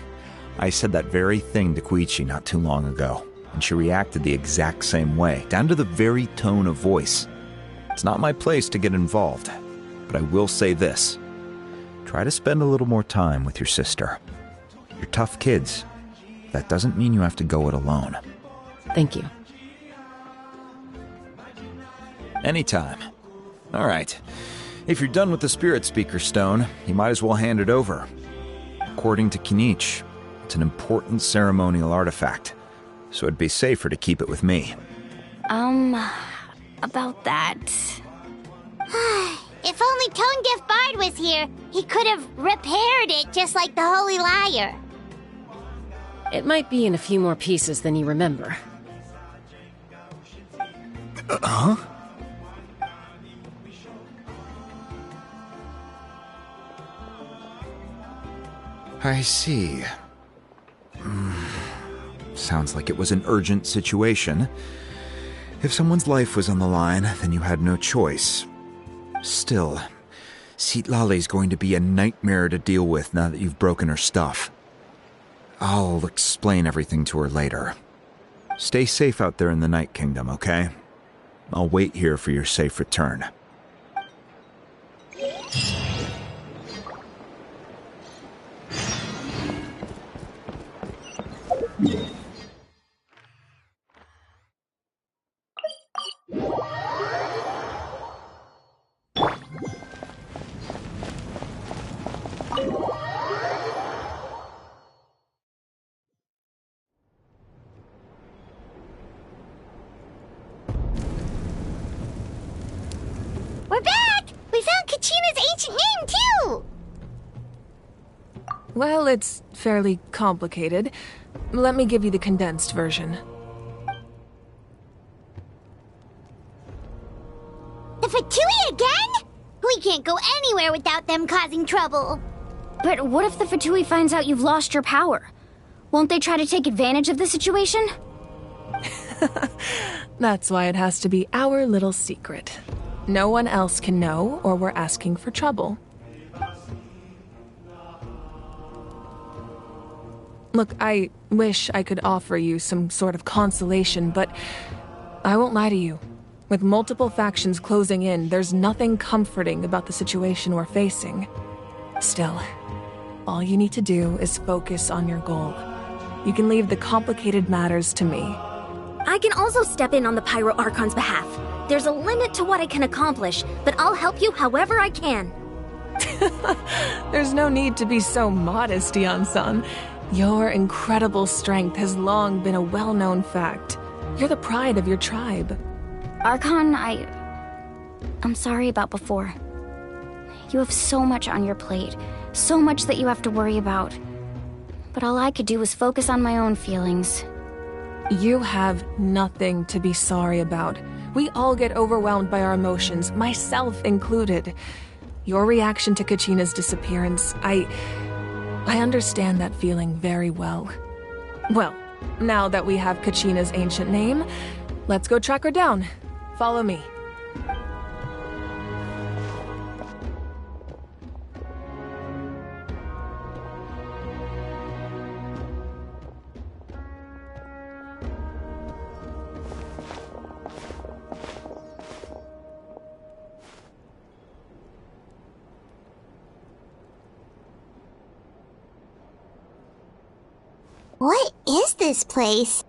I said that very thing to Koichi not too long ago, and she reacted the exact same way, down to the very tone of voice. It's not my place to get involved, but I will say this. Try to spend a little more time with your sister. You're tough kids. That doesn't mean you have to go it alone. Thank you. Anytime. All right. If you're done with the Spirit Speaker Stone, you might as well hand it over. According to Kinich, it's an important ceremonial artifact, so it'd be safer to keep it with me. About that. If only Tone-Deaf Bard was here, he could have repaired it just like the Holy Liar. It might be in a few more pieces than you remember. Huh? I see. Sounds like it was an urgent situation. If someone's life was on the line, then you had no choice. Still, Citlali's going to be a nightmare to deal with now that you've broken her stuff. I'll explain everything to her later. Stay safe out there in the Night Kingdom, okay? I'll wait here for your safe return. We're back! We found Kachina's ancient name, too! Well, it's fairly complicated. Let me give you the condensed version. The Fatui again? We can't go anywhere there without them causing trouble. But what if the Fatui finds out you've lost your power? Won't they try to take advantage of the situation? That's why it has to be our little secret. No one else can know, or we're asking for trouble. Look, I wish I could offer you some sort of consolation, but I won't lie to you. With multiple factions closing in, there's nothing comforting about the situation we're facing. Still, all you need to do is focus on your goal. You can leave the complicated matters to me. I can also step in on the Pyro Archon's behalf. There's a limit to what I can accomplish, but I'll help you however I can. There's no need to be so modest, Dion-san. Your incredible strength has long been a well-known fact. You're the pride of your tribe. Archon, I'm sorry about before. You have so much on your plate, so much that you have to worry about. But all I could do was focus on my own feelings. You have nothing to be sorry about. We all get overwhelmed by our emotions, myself included. Your reaction to Kachina's disappearance, I understand that feeling very well. Well, now that we have Kachina's ancient name, let's go track her down. Follow me. What is this place?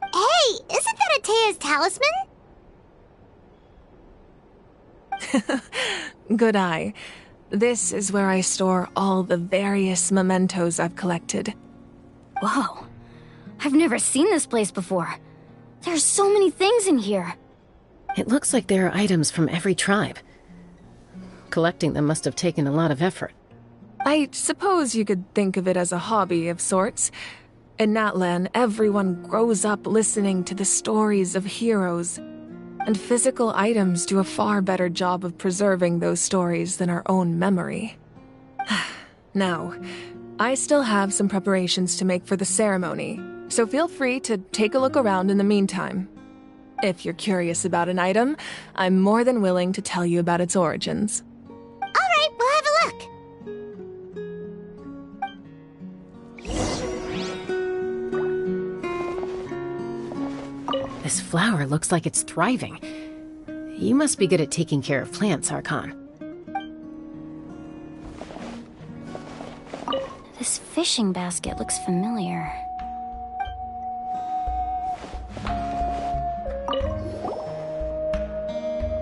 Hey, isn't that Atea's talisman? Good eye. This is where I store all the various mementos I've collected. Whoa. I've never seen this place before. There's so many things in here. It looks like there are items from every tribe. Collecting them must have taken a lot of effort. I suppose you could think of it as a hobby of sorts. In Natlan, everyone grows up listening to the stories of heroes, and physical items do a far better job of preserving those stories than our own memory. Now, I still have some preparations to make for the ceremony, so feel free to take a look around in the meantime. If you're curious about an item, I'm more than willing to tell you about its origins. All right, we'll have a look. This flower looks like it's thriving. You must be good at taking care of plants, Archon. This fishing basket looks familiar.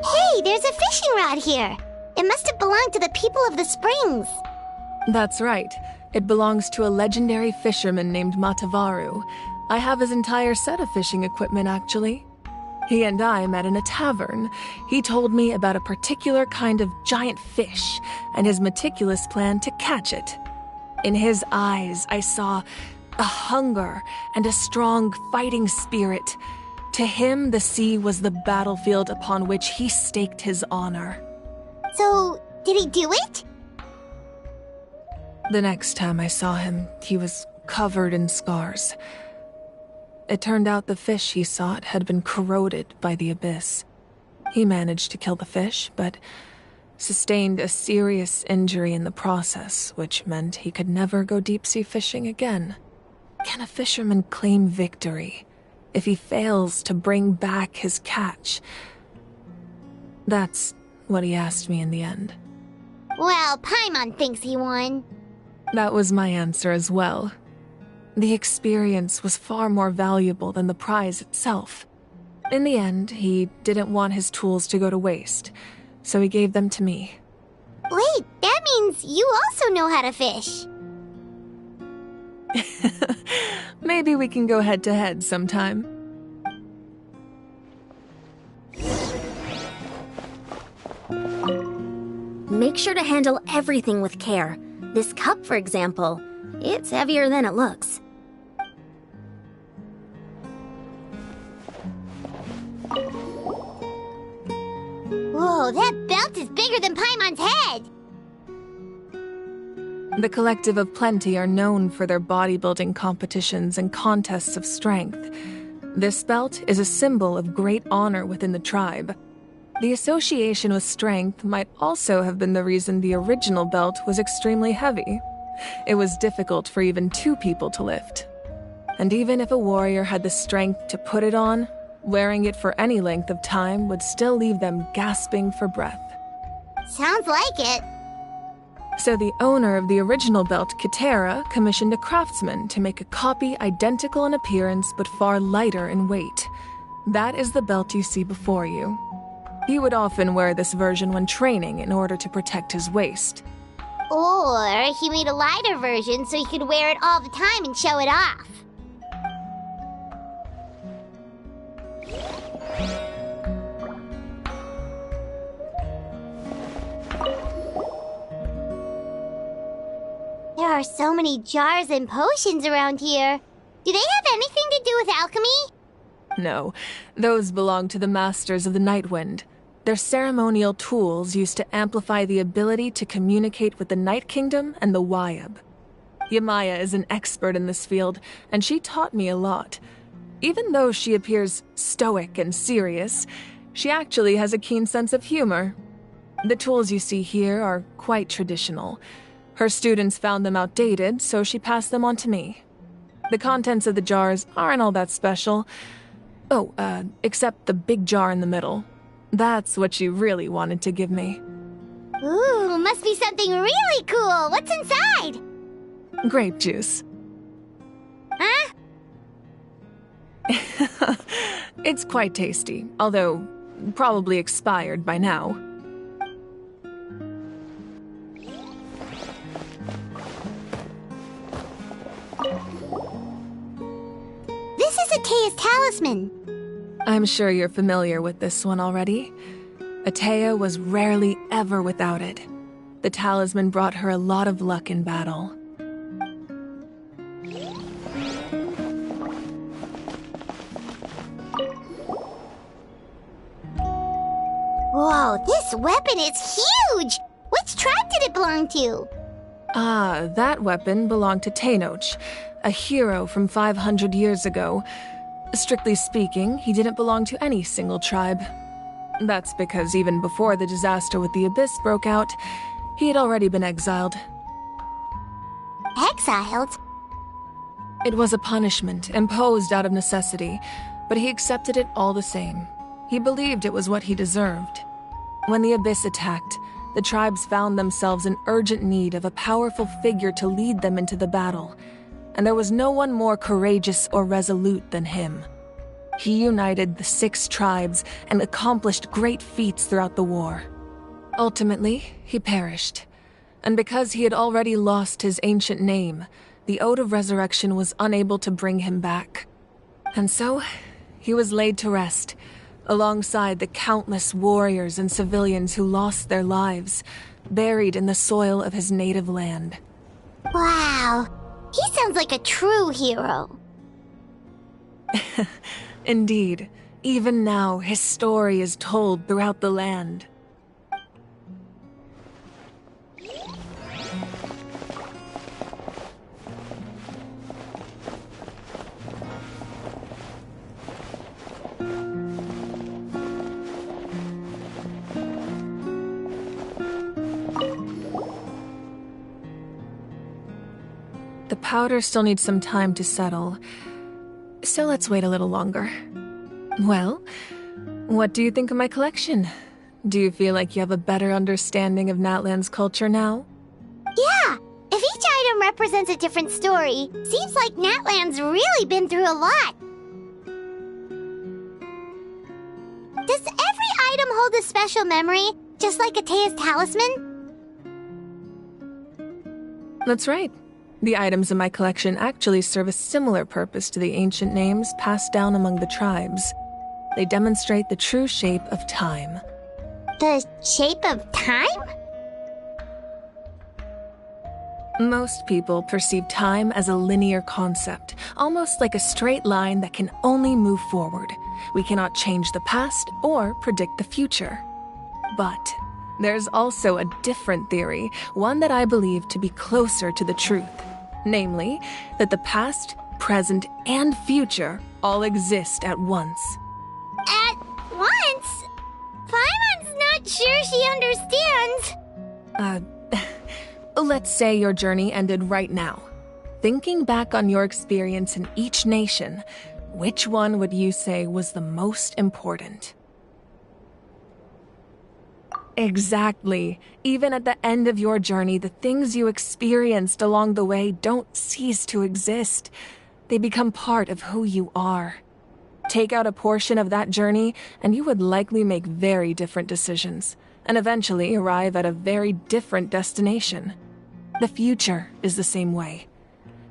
Hey, there's a fishing rod here. It must have belonged to the people of the springs. That's right. It belongs to a legendary fisherman named Matavaru. I have his entire set of fishing equipment, actually. He and I met in a tavern. He told me about a particular kind of giant fish and his meticulous plan to catch it. In his eyes, I saw a hunger and a strong fighting spirit. To him, the sea was the battlefield upon which he staked his honor. So, did he do it? The next time I saw him, he was covered in scars. It turned out the fish he sought had been corroded by the abyss. He managed to kill the fish, but sustained a serious injury in the process, which meant he could never go deep-sea fishing again. Can a fisherman claim victory if he fails to bring back his catch? That's what he asked me in the end. Well, Paimon thinks he won. That was my answer as well. The experience was far more valuable than the prize itself. In the end, he didn't want his tools to go to waste, so he gave them to me. Wait, that means you also know how to fish. Maybe we can go head-to-head sometime. Make sure to handle everything with care. This cup, for example, it's heavier than it looks. Whoa. Whoa, that belt is bigger than Paimon's head! The Collective of Plenty are known for their bodybuilding competitions and contests of strength. This belt is a symbol of great honor within the tribe. The association with strength might also have been the reason the original belt was extremely heavy. It was difficult for even 2 people to lift. And even if a warrior had the strength to put it on, wearing it for any length of time would still leave them gasping for breath. Sounds like it. So the owner of the original belt, Kitera, commissioned a craftsman to make a copy identical in appearance but far lighter in weight. That is the belt you see before you. He would often wear this version when training in order to protect his waist. Or he made a lighter version so he could wear it all the time and show it off. There are so many jars and potions around here. Do they have anything to do with alchemy? No, those belong to the Masters of the Nightwind. They're ceremonial tools used to amplify the ability to communicate with the Night Kingdom and the Wyab. Yamaya is an expert in this field, and she taught me a lot. Even though she appears stoic and serious, she actually has a keen sense of humor. The tools you see here are quite traditional. Her students found them outdated, so she passed them on to me. The contents of the jars aren't all that special. Oh, except the big jar in the middle. That's what she really wanted to give me. Ooh, must be something really cool. What's inside? Grape juice. Huh? It's quite tasty, although probably expired by now. This is Atea's talisman. I'm sure you're familiar with this one already. Atea was rarely ever without it. The talisman brought her a lot of luck in battle. Whoa, this weapon is huge! Which tribe did it belong to? Ah, that weapon belonged to Tenoch, a hero from 500 years ago. Strictly speaking, he didn't belong to any single tribe. That's because even before the disaster with the Abyss broke out, he had already been exiled. Exiled? It was a punishment imposed out of necessity, but he accepted it all the same. He believed it was what he deserved. When the Abyss attacked, the tribes found themselves in urgent need of a powerful figure to lead them into the battle, and there was no one more courageous or resolute than him. He united the 6 tribes and accomplished great feats throughout the war. Ultimately, he perished, and because he had already lost his ancient name, the Ode of Resurrection was unable to bring him back. And so, he was laid to rest, alongside the countless warriors and civilians who lost their lives, buried in the soil of his native land. Wow, he sounds like a true hero. Indeed, even now his story is told throughout the land. The powder still needs some time to settle, so let's wait a little longer. Well, what do you think of my collection? Do you feel like you have a better understanding of Natlan's culture now? Yeah, if each item represents a different story, seems like Natlan's really been through a lot. Does every item hold a special memory, just like Atea's talisman? That's right. The items in my collection actually serve a similar purpose to the ancient names passed down among the tribes. They demonstrate the true shape of time. The shape of time? Most people perceive time as a linear concept, almost like a straight line that can only move forward. We cannot change the past or predict the future. But there's also a different theory, one that I believe to be closer to the truth. Namely, that the past, present, and future all exist at once. At once? Paimon's not sure she understands. Let's say your journey ended right now. Thinking back on your experience in each nation, which one would you say was the most important? Exactly. Even at the end of your journey, the things you experienced along the way don't cease to exist. They become part of who you are. Take out a portion of that journey, and you would likely make very different decisions, and eventually arrive at a very different destination. The future is the same way.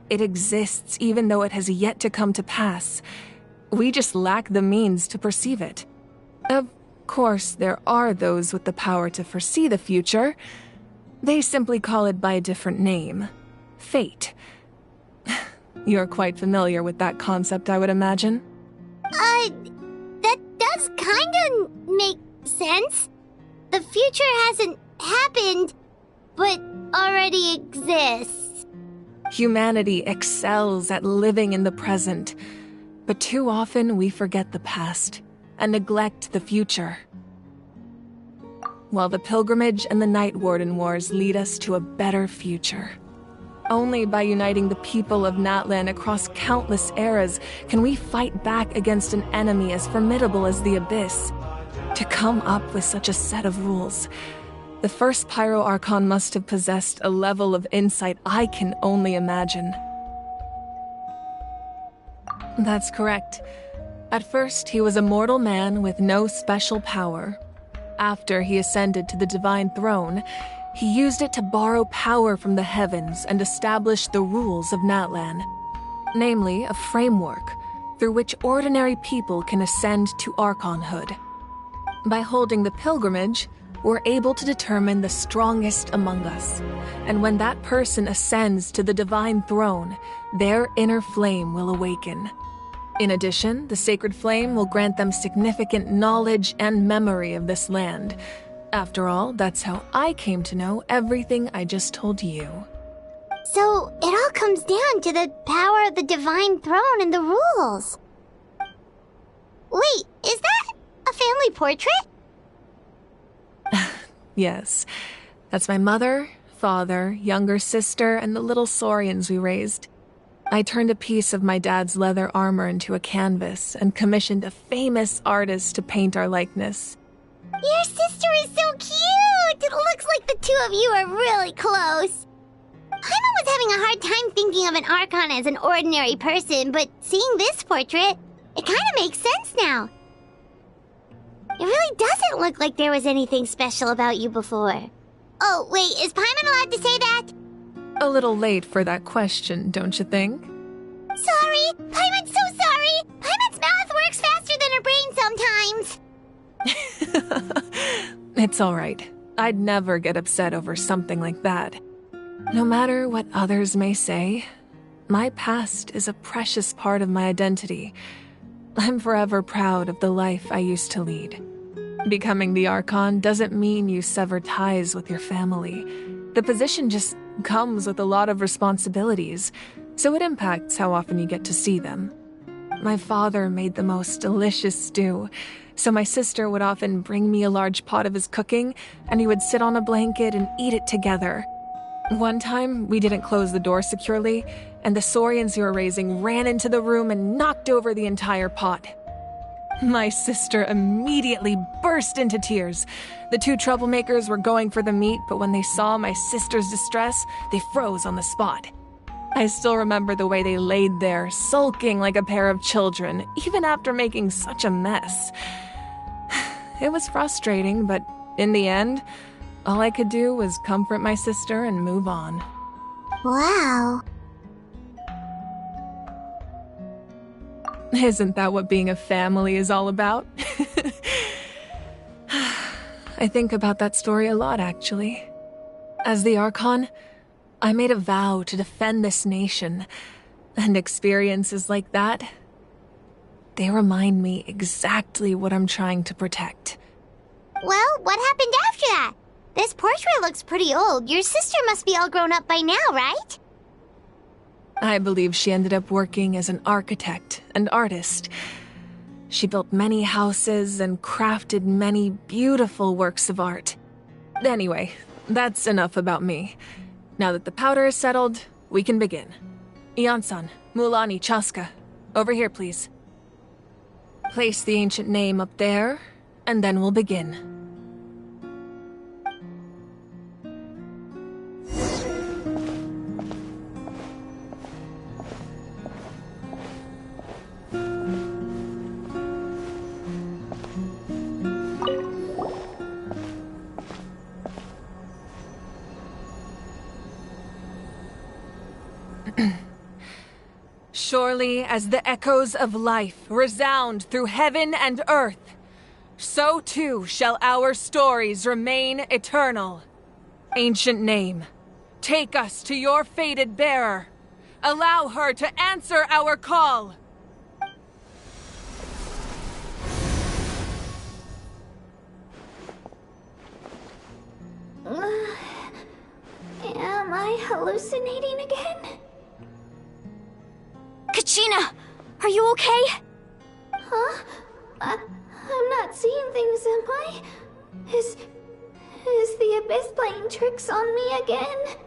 It exists even though it has yet to come to pass. We just lack the means to perceive it. Of course, there are those with the power to foresee the future. They simply call it by a different name. Fate. You're quite familiar with that concept, I would imagine. That does kinda make sense. The future hasn't happened, but already exists. Humanity excels at living in the present, but too often we forget the past and neglect the future. While the pilgrimage and the Night Warden Wars lead us to a better future. Only by uniting the people of Natlan across countless eras can we fight back against an enemy as formidable as the Abyss. To come up with such a set of rules, the first Pyro Archon must have possessed a level of insight I can only imagine. That's correct. At first, he was a mortal man with no special power. After he ascended to the Divine Throne, he used it to borrow power from the heavens and establish the rules of Natlan. Namely, a framework through which ordinary people can ascend to Archonhood. By holding the pilgrimage, we're able to determine the strongest among us. And when that person ascends to the Divine Throne, their inner flame will awaken. In addition, the sacred flame will grant them significant knowledge and memory of this land. After all, that's how I came to know everything I just told you. So, it all comes down to the power of the Divine Throne and the rules. Wait, is that a family portrait? Yes. That's my mother, father, younger sister, and the little saurians we raised. I turned a piece of my dad's leather armor into a canvas and commissioned a famous artist to paint our likeness. Your sister is so cute! It looks like the two of you are really close. Paimon was having a hard time thinking of an Archon as an ordinary person, but seeing this portrait, it kind of makes sense now. It really doesn't look like there was anything special about you before. Oh, wait, is Paimon allowed to say that? A little late for that question, don't you think? Sorry! Paimon's so sorry! Paimon's mouth works faster than her brain sometimes! It's all right. I'd never get upset over something like that. No matter what others may say, my past is a precious part of my identity. I'm forever proud of the life I used to lead. Becoming the Archon doesn't mean you sever ties with your family. The position just comes with a lot of responsibilities, so it impacts how often you get to see them. My father made the most delicious stew, so my sister would often bring me a large pot of his cooking, and we would sit on a blanket and eat it together. One time, we didn't close the door securely, and the saurians we were raising ran into the room and knocked over the entire pot. My sister immediately burst into tears. The two troublemakers were going for the meat, but when they saw my sister's distress, they froze on the spot. I still remember the way they laid there, sulking like a pair of children, even after making such a mess. It was frustrating, but in the end, all I could do was comfort my sister and move on. Wow. Isn't that what being a family is all about? I think about that story a lot, actually. As the Archon, I made a vow to defend this nation, and experiences like that, they remind me exactly what I'm trying to protect. Well, what happened after that? This portrait looks pretty old. Your sister must be all grown up by now, right? I believe she ended up working as an architect and artist. She built many houses and crafted many beautiful works of art. Anyway, that's enough about me. Now that the powder is settled, we can begin. Ian-san, Mulani, Chaska, over here, please. Place the ancient name up there, and then we'll begin. Surely as the echoes of life resound through heaven and earth, so too shall our stories remain eternal. Ancient name, take us to your fated bearer. Allow her to answer our call. Am I hallucinating again? Kachina! Are you okay? Huh? I'm not seeing things, am I? Is the Abyss playing tricks on me again?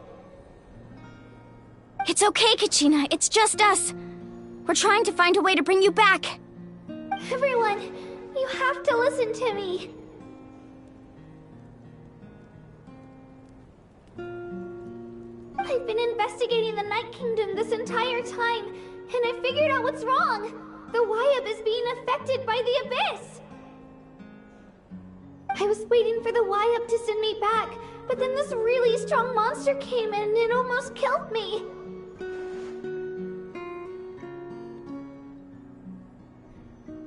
It's okay, Kachina. It's just us. We're trying to find a way to bring you back. Everyone, you have to listen to me. I've been investigating the Night Kingdom this entire time, and I figured out what's wrong. The Wyab is being affected by the Abyss. I was waiting for the Wyab to send me back, but then this really strong monster came in and it almost killed me.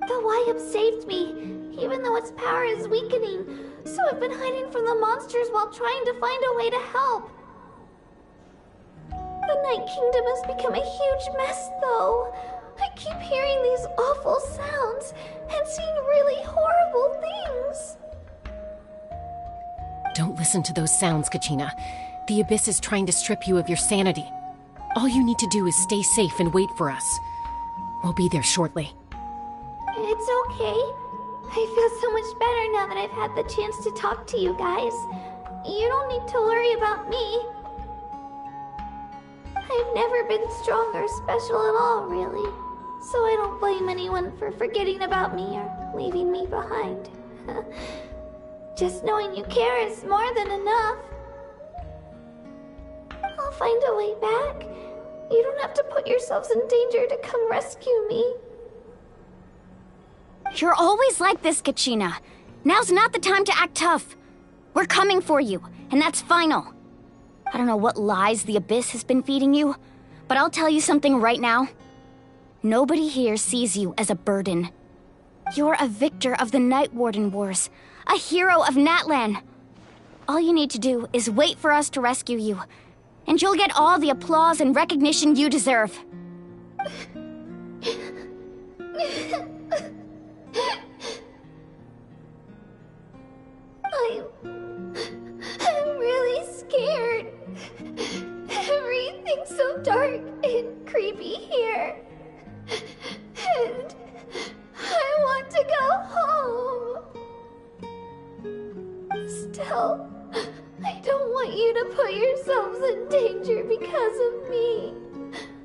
The Wyab saved me, even though its power is weakening, so I've been hiding from the monsters while trying to find a way to help. The Night Kingdom has become a huge mess, though. I keep hearing these awful sounds and seeing really horrible things. Don't listen to those sounds, Kachina. The Abyss is trying to strip you of your sanity. All you need to do is stay safe and wait for us. We'll be there shortly. It's okay. I feel so much better now that I've had the chance to talk to you guys. You don't need to worry about me. I've never been strong or special at all, really. So I don't blame anyone for forgetting about me or leaving me behind. Just knowing you care is more than enough. I'll find a way back. You don't have to put yourselves in danger to come rescue me. You're always like this, Kachina. Now's not the time to act tough. We're coming for you, and that's final. I don't know what lies the Abyss has been feeding you, but I'll tell you something right now. Nobody here sees you as a burden. You're a victor of the Night Warden Wars, a hero of Natlan. All you need to do is wait for us to rescue you, and you'll get all the applause and recognition you deserve. I'm really scared. Everything's so dark and creepy here. And I want to go home. Still, I don't want you to put yourselves in danger because of me.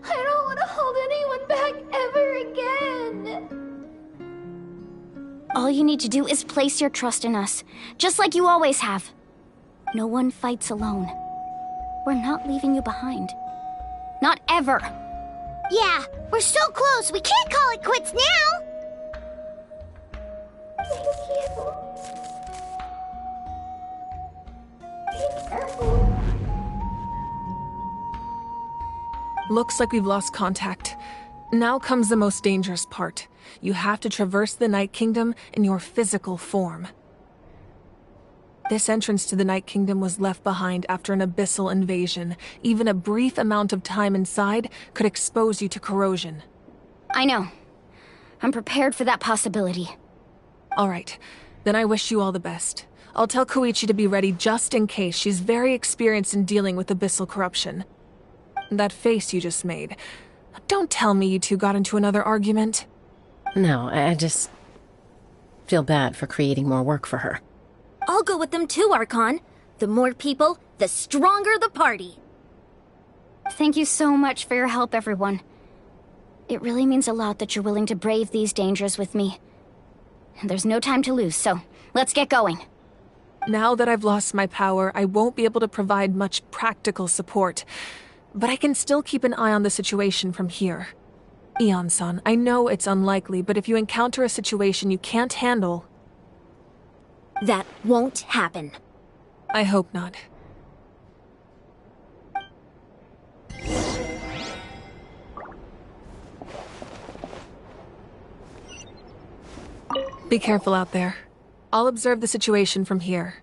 I don't want to hold anyone back ever again. All you need to do is place your trust in us, just like you always have. No one fights alone. We're not leaving you behind. Not ever. Yeah, we're so close. We can't call it quits now. Thank you. Be careful. Looks like we've lost contact. Now comes the most dangerous part. You have to traverse the Night Kingdom in your physical form. This entrance to the Night Kingdom was left behind after an abyssal invasion. Even a brief amount of time inside could expose you to corrosion. I know. I'm prepared for that possibility. All right. Then I wish you all the best. I'll tell Koichi to be ready just in case. She's very experienced in dealing with abyssal corruption. That face you just made. Don't tell me you two got into another argument. No, I just feel bad for creating more work for her. I'll go with them too, Archon. The more people, the stronger the party. Thank you so much for your help, everyone. It really means a lot that you're willing to brave these dangers with me. And there's no time to lose, so let's get going. Now that I've lost my power, I won't be able to provide much practical support. But I can still keep an eye on the situation from here. Eon-san, I know it's unlikely, but if you encounter a situation you can't handle... That won't happen. I hope not. Be careful out there. I'll observe the situation from here.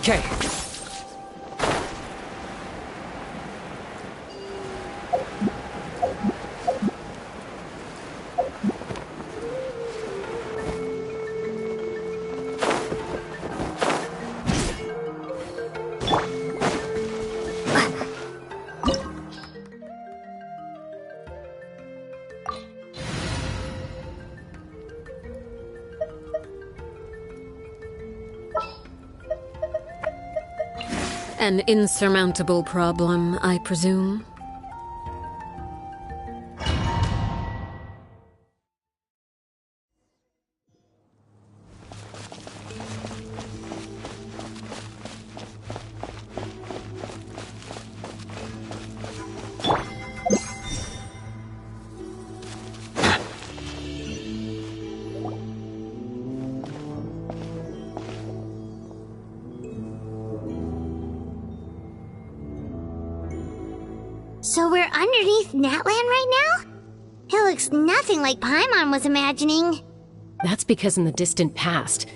Okay. An insurmountable problem, I presume? So we're underneath Natlan right now? It looks nothing like Paimon was imagining. That's because in the distant past,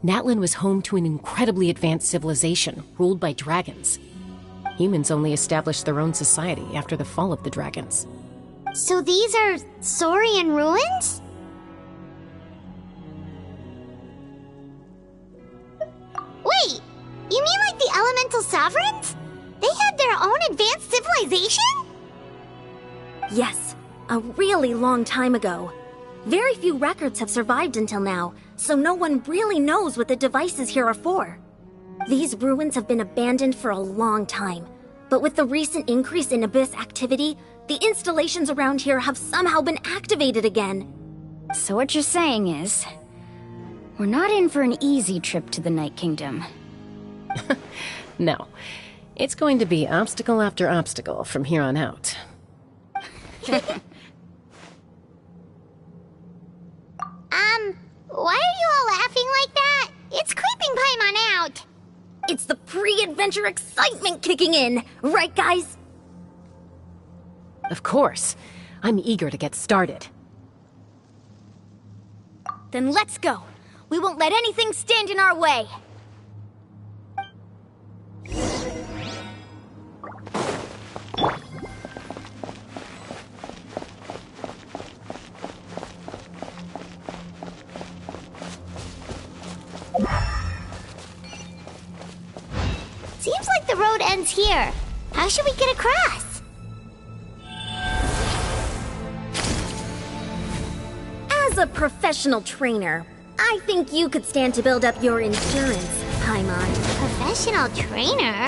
Natlan was home to an incredibly advanced civilization ruled by dragons. Humans only established their own society after the fall of the dragons. So these are Saurian ruins? Wait, you mean like the Elemental Sovereigns? They had their own advanced civilization? Yes, a really long time ago. Very few records have survived until now, so no one really knows what the devices here are for. These ruins have been abandoned for a long time, but with the recent increase in Abyss activity, the installations around here have somehow been activated again. So what you're saying is, we're not in for an easy trip to the Night Kingdom. No. It's going to be obstacle after obstacle from here on out. Why are you all laughing like that? It's creeping Paimon out. It's the pre-adventure excitement kicking in, right guys? Of course. I'm eager to get started. Then let's go. We won't let anything stand in our way. Seems like the road ends here. How should we get across? As a professional trainer, I think you could stand to build up your endurance, Paimon. Professional trainer?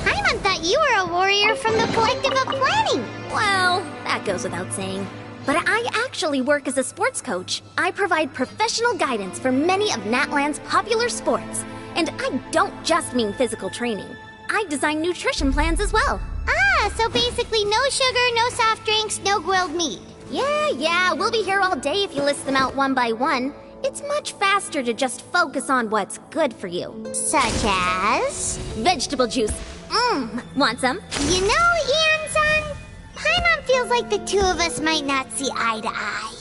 Paimon thought you were a warrior from the Collective of Planning. Well, that goes without saying. But I actually work as a sports coach. I provide professional guidance for many of Natlan's popular sports. And I don't just mean physical training. I design nutrition plans as well. Ah, so basically no sugar, no soft drinks, no grilled meat. Yeah, we'll be here all day if you list them out one by one. It's much faster to just focus on what's good for you. Such as? Vegetable juice. Want some? You know, Ian-san, Paimon feels like the two of us might not see eye to eye.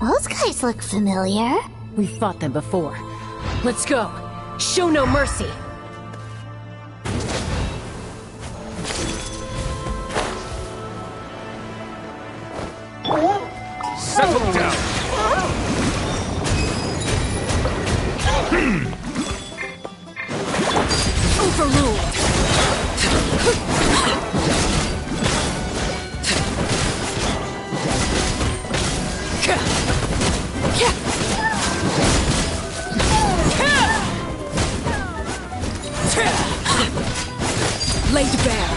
Those guys look familiar. We've fought them before. Let's go. Show no mercy. Settle down. Overruled. Laid bare.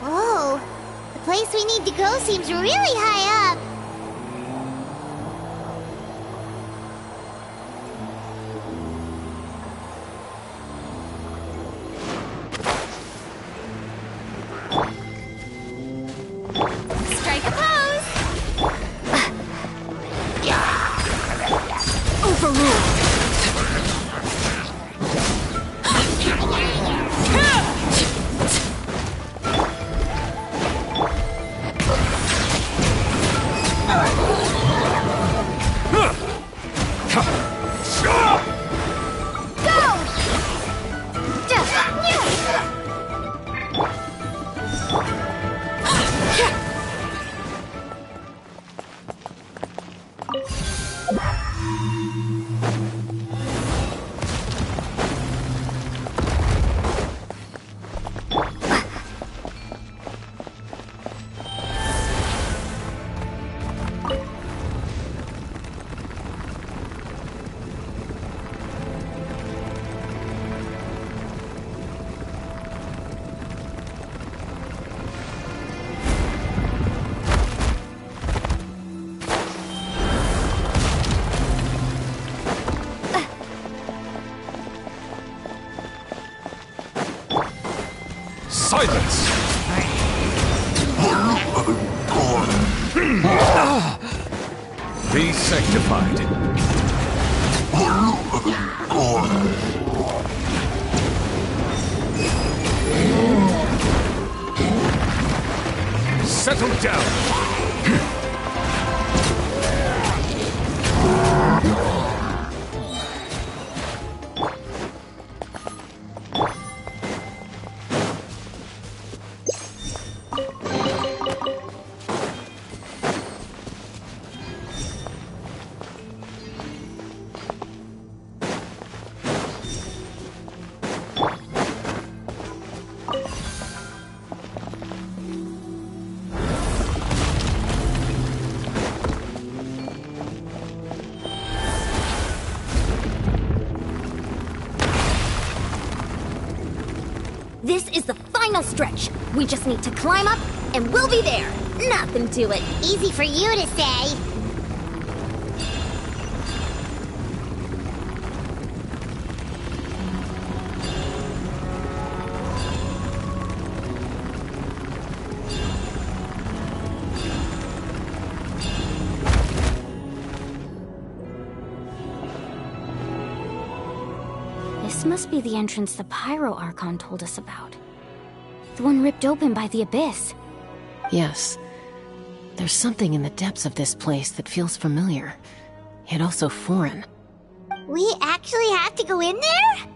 Whoa, the place we need to go seems really high up. Strike a pose! Overruled. Silence! Be sanctified. Settle down. This is the final stretch. We just need to climb up, and we'll be there. Nothing to it. Easy for you to say. This must be the entrance the Pyro Archon told us about. The one ripped open by the Abyss. Yes. There's something in the depths of this place that feels familiar, yet also foreign. We actually have to go in there?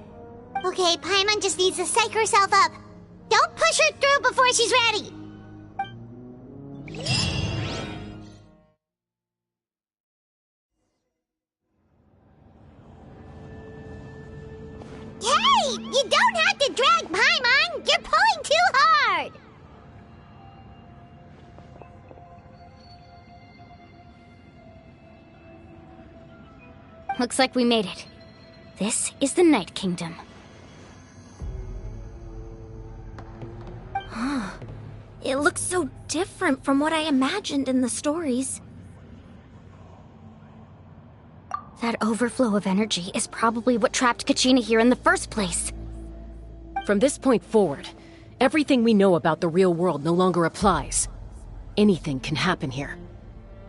Okay, Paimon just needs to psych herself up. Don't push her through before she's ready. Hey! You don't have to drag Paimon! You're pulling too hard! Looks like we made it. This is the Night Kingdom. It looks so different from what I imagined in the stories. That overflow of energy is probably what trapped Kachina here in the first place. From this point forward, everything we know about the real world no longer applies. Anything can happen here.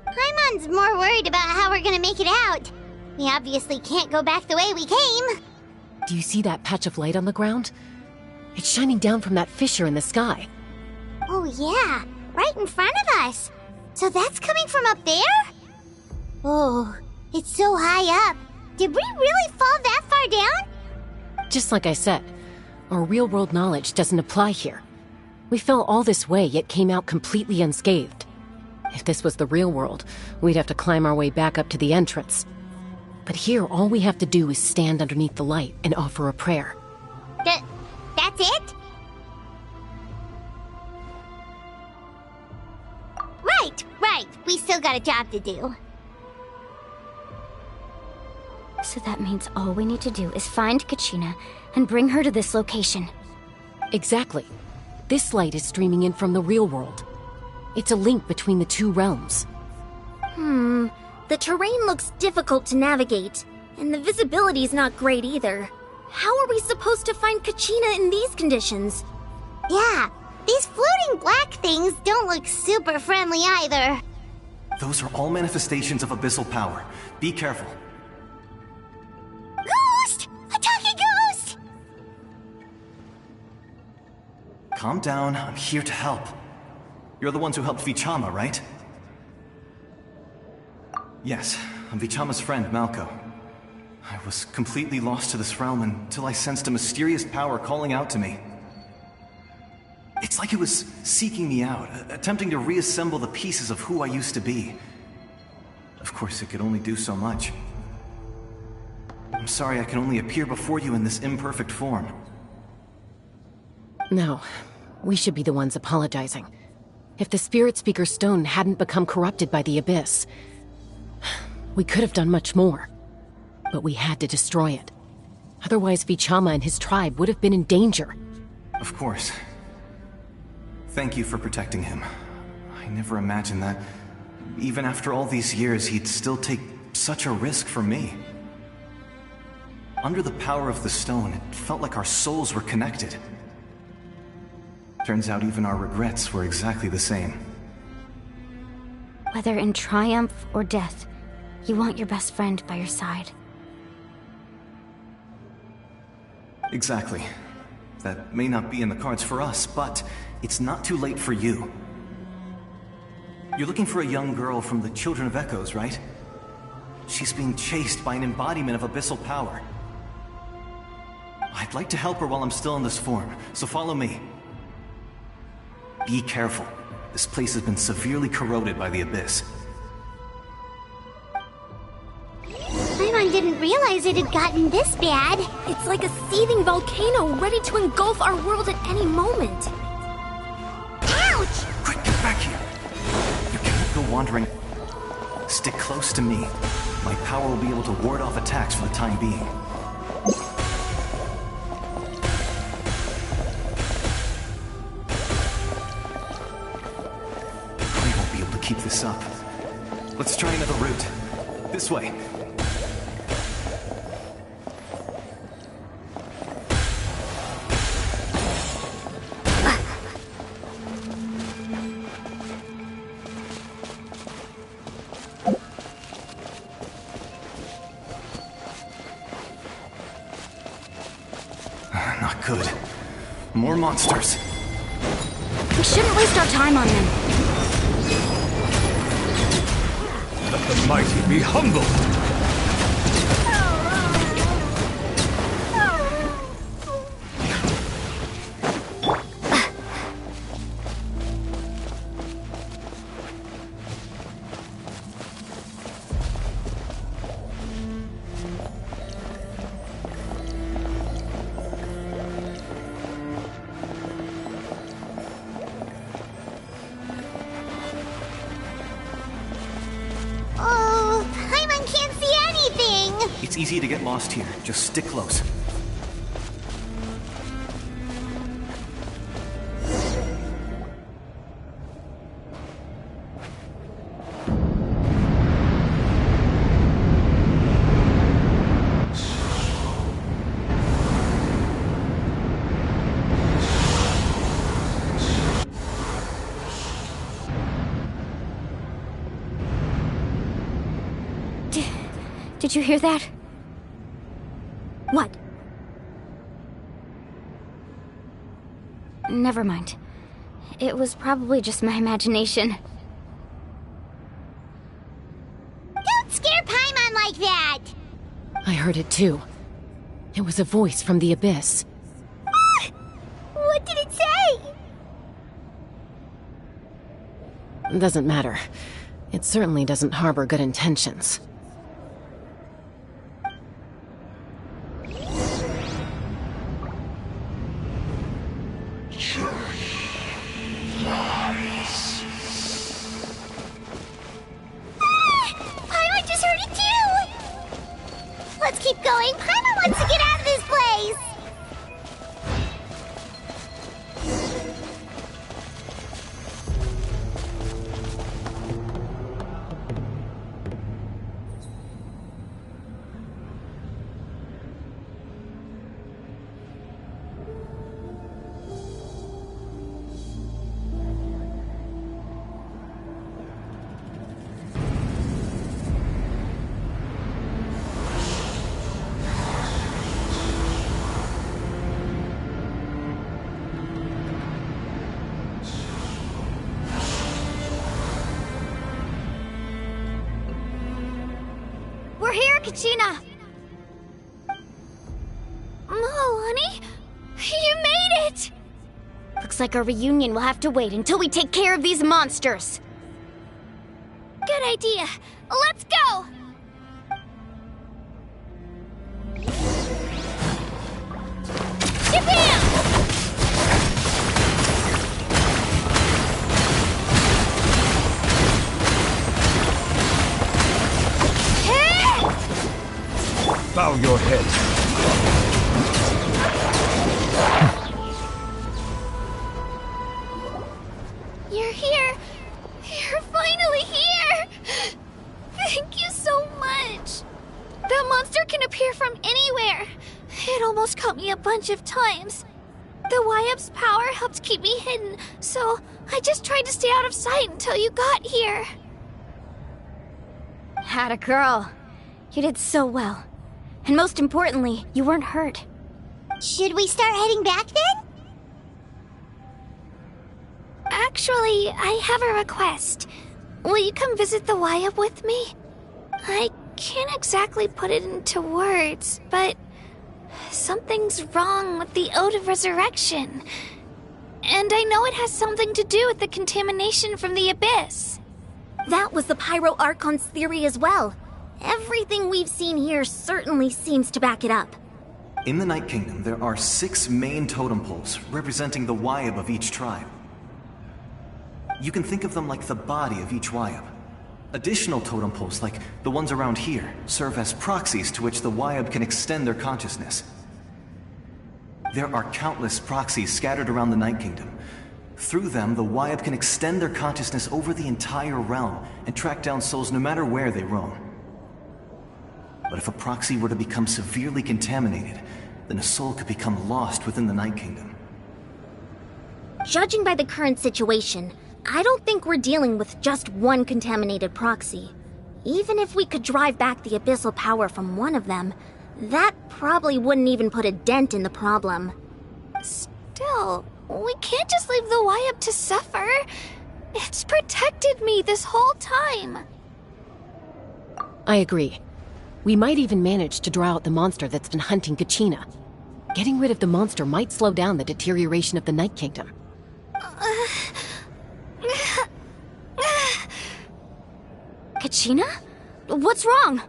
Paimon's more worried about how we're gonna make it out. We obviously can't go back the way we came. Do you see that patch of light on the ground? It's shining down from that fissure in the sky. Oh yeah, right in front of us. So that's coming from up there? Oh, it's so high up. Did we really fall that far down? Just like I said, our real-world knowledge doesn't apply here. We fell all this way, yet came out completely unscathed. If this was the real world, we'd have to climb our way back up to the entrance. But here, all we have to do is stand underneath the light and offer a prayer. That's it? Right. We still got a job to do. So that means all we need to do is find Kachina and bring her to this location. Exactly. This light is streaming in from the real world. It's a link between the two realms. The terrain looks difficult to navigate, and the visibility's not great either. How are we supposed to find Kachina in these conditions? Yeah, these floating black things don't look super friendly either. Those are all manifestations of abyssal power. Be careful. Ghost! A talking ghost! Calm down, I'm here to help. You're the ones who helped Vichama, right? Yes, I'm Vichama's friend, Malco. I was completely lost to this realm until I sensed a mysterious power calling out to me. It's like it was seeking me out, attempting to reassemble the pieces of who I used to be. Of course, it could only do so much. I'm sorry I can only appear before you in this imperfect form. No, we should be the ones apologizing. If the Spirit Speaker's stone hadn't become corrupted by the Abyss, we could have done much more. But we had to destroy it. Otherwise, Vichama and his tribe would have been in danger. Of course. Thank you for protecting him. I never imagined that, even after all these years, he'd still take such a risk for me. Under the power of the stone, it felt like our souls were connected. Turns out even our regrets were exactly the same. Whether in triumph or death, you want your best friend by your side. Exactly. That may not be in the cards for us, but it's not too late for you. You're looking for a young girl from the Children of Echoes, right? She's being chased by an embodiment of abyssal power. I'd like to help her while I'm still in this form, so follow me. Be careful. This place has been severely corroded by the Abyss. Paimon didn't realize it had gotten this bad. It's like a seething volcano ready to engulf our world at any moment. Ouch! Quick, get back here! You can't go wandering. Stick close to me. My power will be able to ward off attacks for the time being. I won't be able to keep this up. Let's try another route. This way. Not good. More monsters. We shouldn't waste our time on them. Let the mighty be humbled! Oh, Paimon can't see It's easy to get lost here. Just stick close. Did you hear that? What? Never mind. It was probably just my imagination. Don't scare Paimon like that! I heard it too. It was a voice from the abyss. What did it say? Doesn't matter. It certainly doesn't harbor good intentions. Paimon just heard it too! Let's keep going. Paimon wants to get out of this place! We're here, Kachina! Oh, honey? You made it! Looks like our reunion will have to wait until we take care of these monsters. Good idea. Let's go! Shabam! Bow your head. You're here! You're finally here! Thank you so much! That monster can appear from anywhere. It almost caught me a bunch of times. The Wyab's power helped keep me hidden, so I just tried to stay out of sight until you got here. Atta girl. You did so well. And most importantly, you weren't hurt. Should we start heading back then? Actually, I have a request. Will you come visit the Wyab with me? I can't exactly put it into words, but something's wrong with the Ode of Resurrection. And I know it has something to do with the contamination from the Abyss. That was the Pyro Archon's theory as well. Everything we've seen here certainly seems to back it up. In the Night Kingdom, there are 6 main totem poles representing the Wyab of each tribe. You can think of them like the body of each Wyab. Additional totem poles, like the ones around here, serve as proxies to which the Wyab can extend their consciousness. There are countless proxies scattered around the Night Kingdom. Through them, the Wyab can extend their consciousness over the entire realm and track down souls no matter where they roam. But if a proxy were to become severely contaminated, then a soul could become lost within the Night Kingdom. Judging by the current situation, I don't think we're dealing with just one contaminated proxy. Even if we could drive back the abyssal power from one of them, that probably wouldn't even put a dent in the problem. Still, we can't just leave the Wyab to suffer. It's protected me this whole time. I agree. We might even manage to draw out the monster that's been hunting Kachina. Getting rid of the monster might slow down the deterioration of the Night Kingdom. Kachina? What's wrong?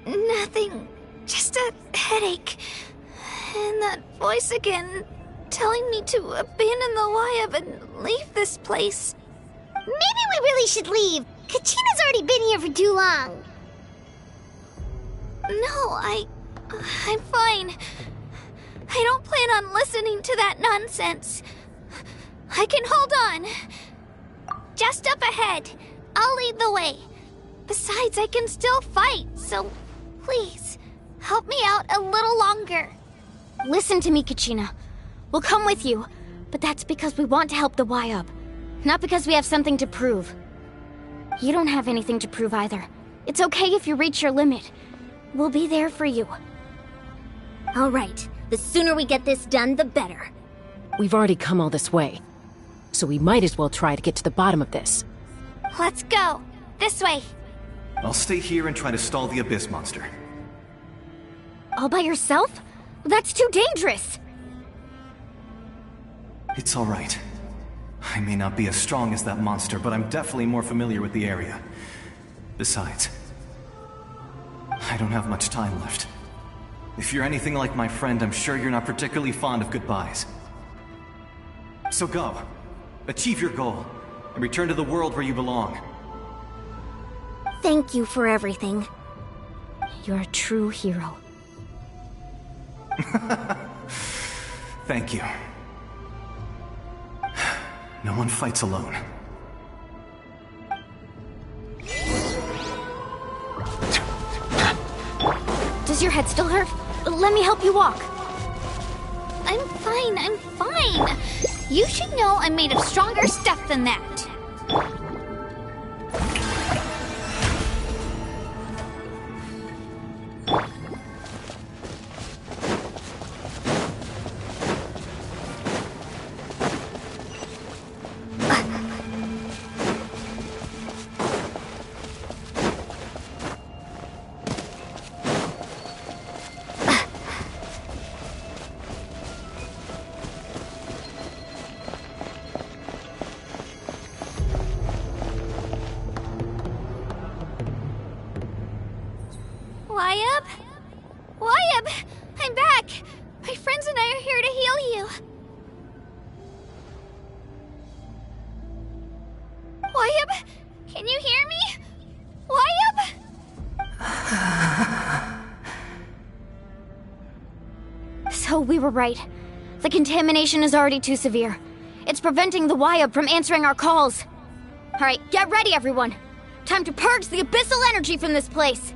Nothing. Just a headache. And that voice again, telling me to abandon the Wyab and leave this place. Maybe we really should leave. Kachina's already been here for too long. No, I'm fine. I don't plan on listening to that nonsense. I can hold on. Just up ahead. I'll lead the way. Besides, I can still fight, so please, help me out a little longer. Listen to me, Kachina. We'll come with you, but that's because we want to help the Y-Up, not because we have something to prove. You don't have anything to prove either. It's okay if you reach your limit. We'll be there for you. All right. The sooner we get this done, the better. We've already come all this way, so we might as well try to get to the bottom of this. Let's go. This way. I'll stay here and try to stall the Abyss monster. All by yourself? That's too dangerous! It's all right. I may not be as strong as that monster, but I'm definitely more familiar with the area. Besides, I don't have much time left. If you're anything like my friend, I'm sure you're not particularly fond of goodbyes. So go. Achieve your goal, and return to the world where you belong. Thank you for everything. You're a true hero. Thank you. No one fights alone. Does your head still hurt? Let me help you walk. I'm fine. You should know I'm made of stronger stuff than that. Y-Up, I'm back. My friends and I are here to heal you. Y-Up, can you hear me? Y-Up? So we were right. The contamination is already too severe. It's preventing the Y-Up from answering our calls. Alright, get ready, everyone. Time to purge the abyssal energy from this place.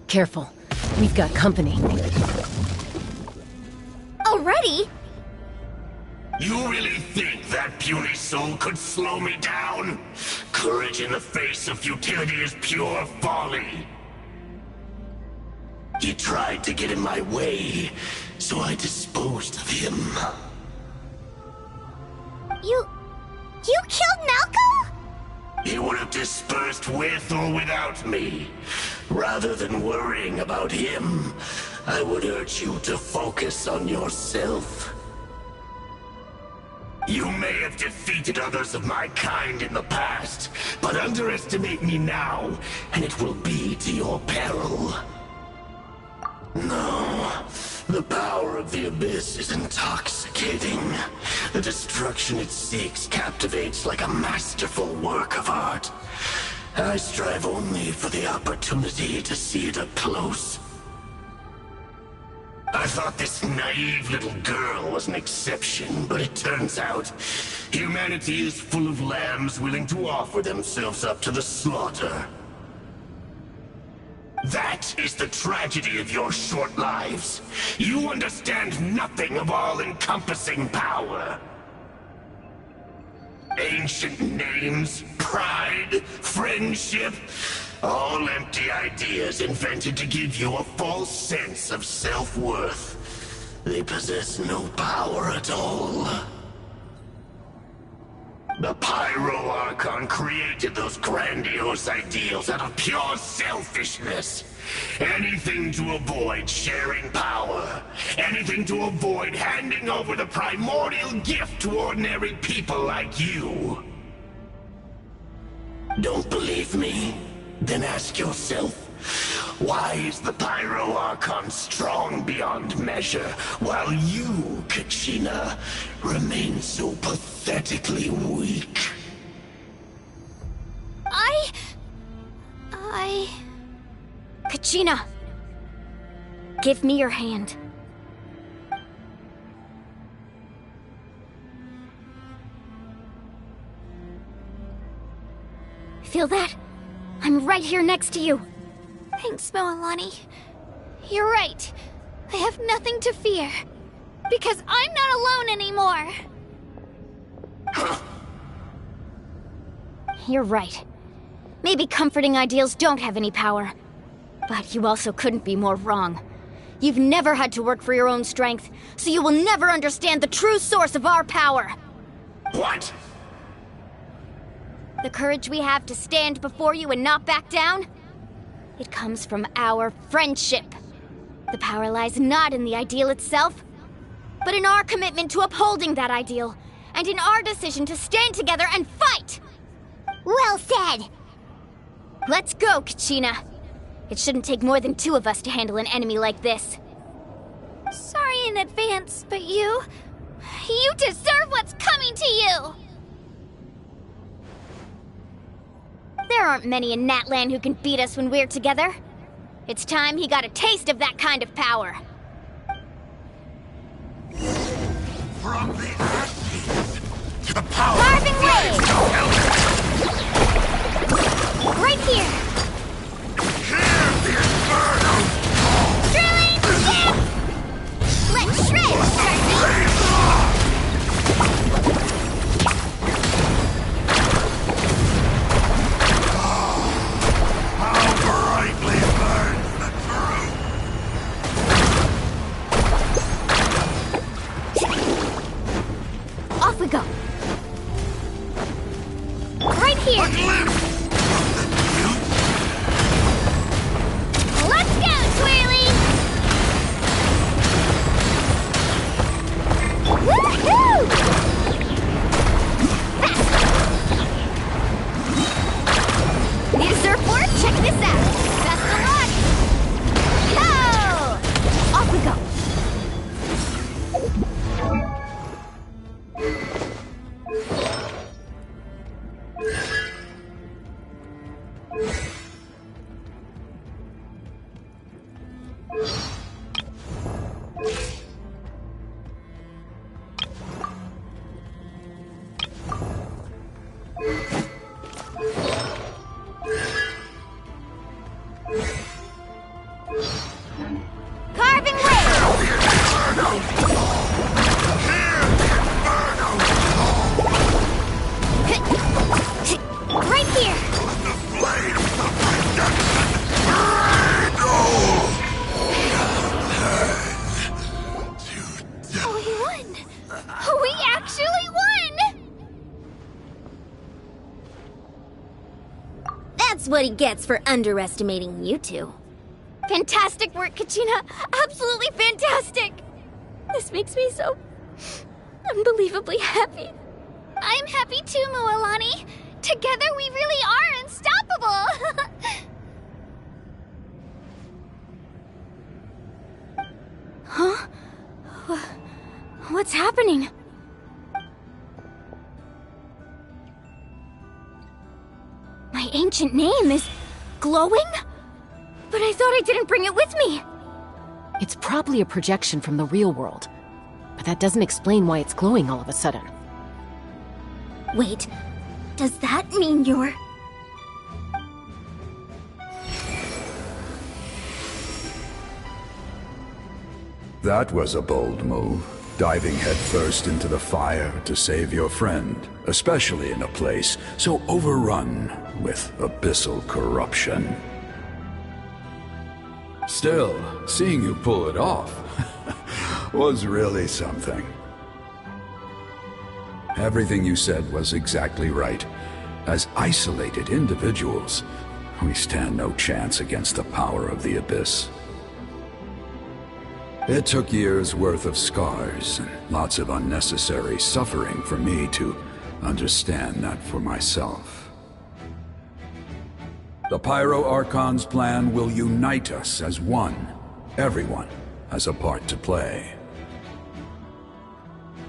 Careful. We've got company. Already? You really think that puny soul could slow me down? Courage in the face of futility is pure folly. He tried to get in my way, so I disposed of him. You killed Malco? He would have dispersed with or without me. Rather than worrying about him, I would urge you to focus on yourself. You may have defeated others of my kind in the past, but underestimate me now, and it will be to your peril. No, the power of the Abyss is intoxicating. The destruction it seeks captivates like a masterful work of art. I strive only for the opportunity to see it up close. I thought this naive little girl was an exception, but it turns out humanity is full of lambs willing to offer themselves up to the slaughter. That is the tragedy of your short lives. You understand nothing of all-encompassing power. Ancient names, pride, friendship, all empty ideas invented to give you a false sense of self-worth. They possess no power at all. The Pyro Archon created those grandiose ideals out of pure selfishness. Anything to avoid sharing power. Anything to avoid handing over the primordial gift to ordinary people like you. Don't believe me? Then ask yourself, why is the Pyro Archon strong beyond measure, while you, Kachina, remain so pathetically weak? I Kachina! Give me your hand. Feel that? I'm right here next to you. Thanks, Moalani. You're right. I have nothing to fear. Because I'm not alone anymore. You're right. Maybe comforting ideals don't have any power. But you also couldn't be more wrong. You've never had to work for your own strength, so you will never understand the true source of our power. What? The courage we have to stand before you and not back down? It comes from our friendship. The power lies not in the ideal itself, but in our commitment to upholding that ideal, and in our decision to stand together and fight! Well said! Let's go, Kachina. It shouldn't take more than 2 of us to handle an enemy like this. Sorry in advance, but you deserve what's coming to you! There aren't many in Natlan who can beat us when we're together. It's time he got a taste of that kind of power. From the ashes to the power. Carving Wave! Right here! Hear the inferno! Drilling dip! Let's shred, Darcy! How brightly burns the truth! Off we go. Right here! Let's go, Twirly! Woohoo! Need a surfboard? Check this out. Best of luck! Go! Off we go. Carving Wave! Right here! The flames of redemption! We won! We actually won! That's what he gets for underestimating you two. Fantastic work, Kachina! Absolutely fantastic! This makes me so unbelievably happy. I'm happy too, Moalani. Together we really are unstoppable! Huh? What's happening? My ancient name is glowing? But I thought I didn't bring it with me! It's probably a projection from the real world, but that doesn't explain why it's glowing all of a sudden. Wait, does that mean you're... That was a bold move, diving headfirst into the fire to save your friend, especially in a place so overrun with abyssal corruption. Still, seeing you pull it off was really something. Everything you said was exactly right. As isolated individuals, we stand no chance against the power of the Abyss. It took years' worth of scars and lots of unnecessary suffering for me to understand that for myself. The Pyro Archon's plan will unite us as one. Everyone has a part to play.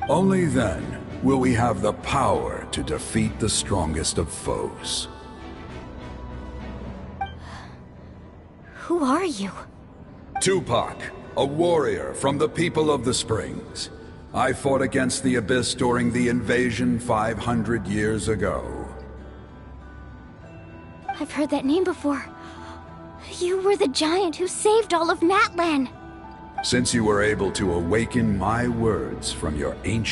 Only then will we have the power to defeat the strongest of foes. Who are you? Tupac, a warrior from the people of the Springs. I fought against the Abyss during the invasion 500 years ago. I've heard that name before. You were the giant who saved all of Natlan. Since you were able to awaken my words from your ancient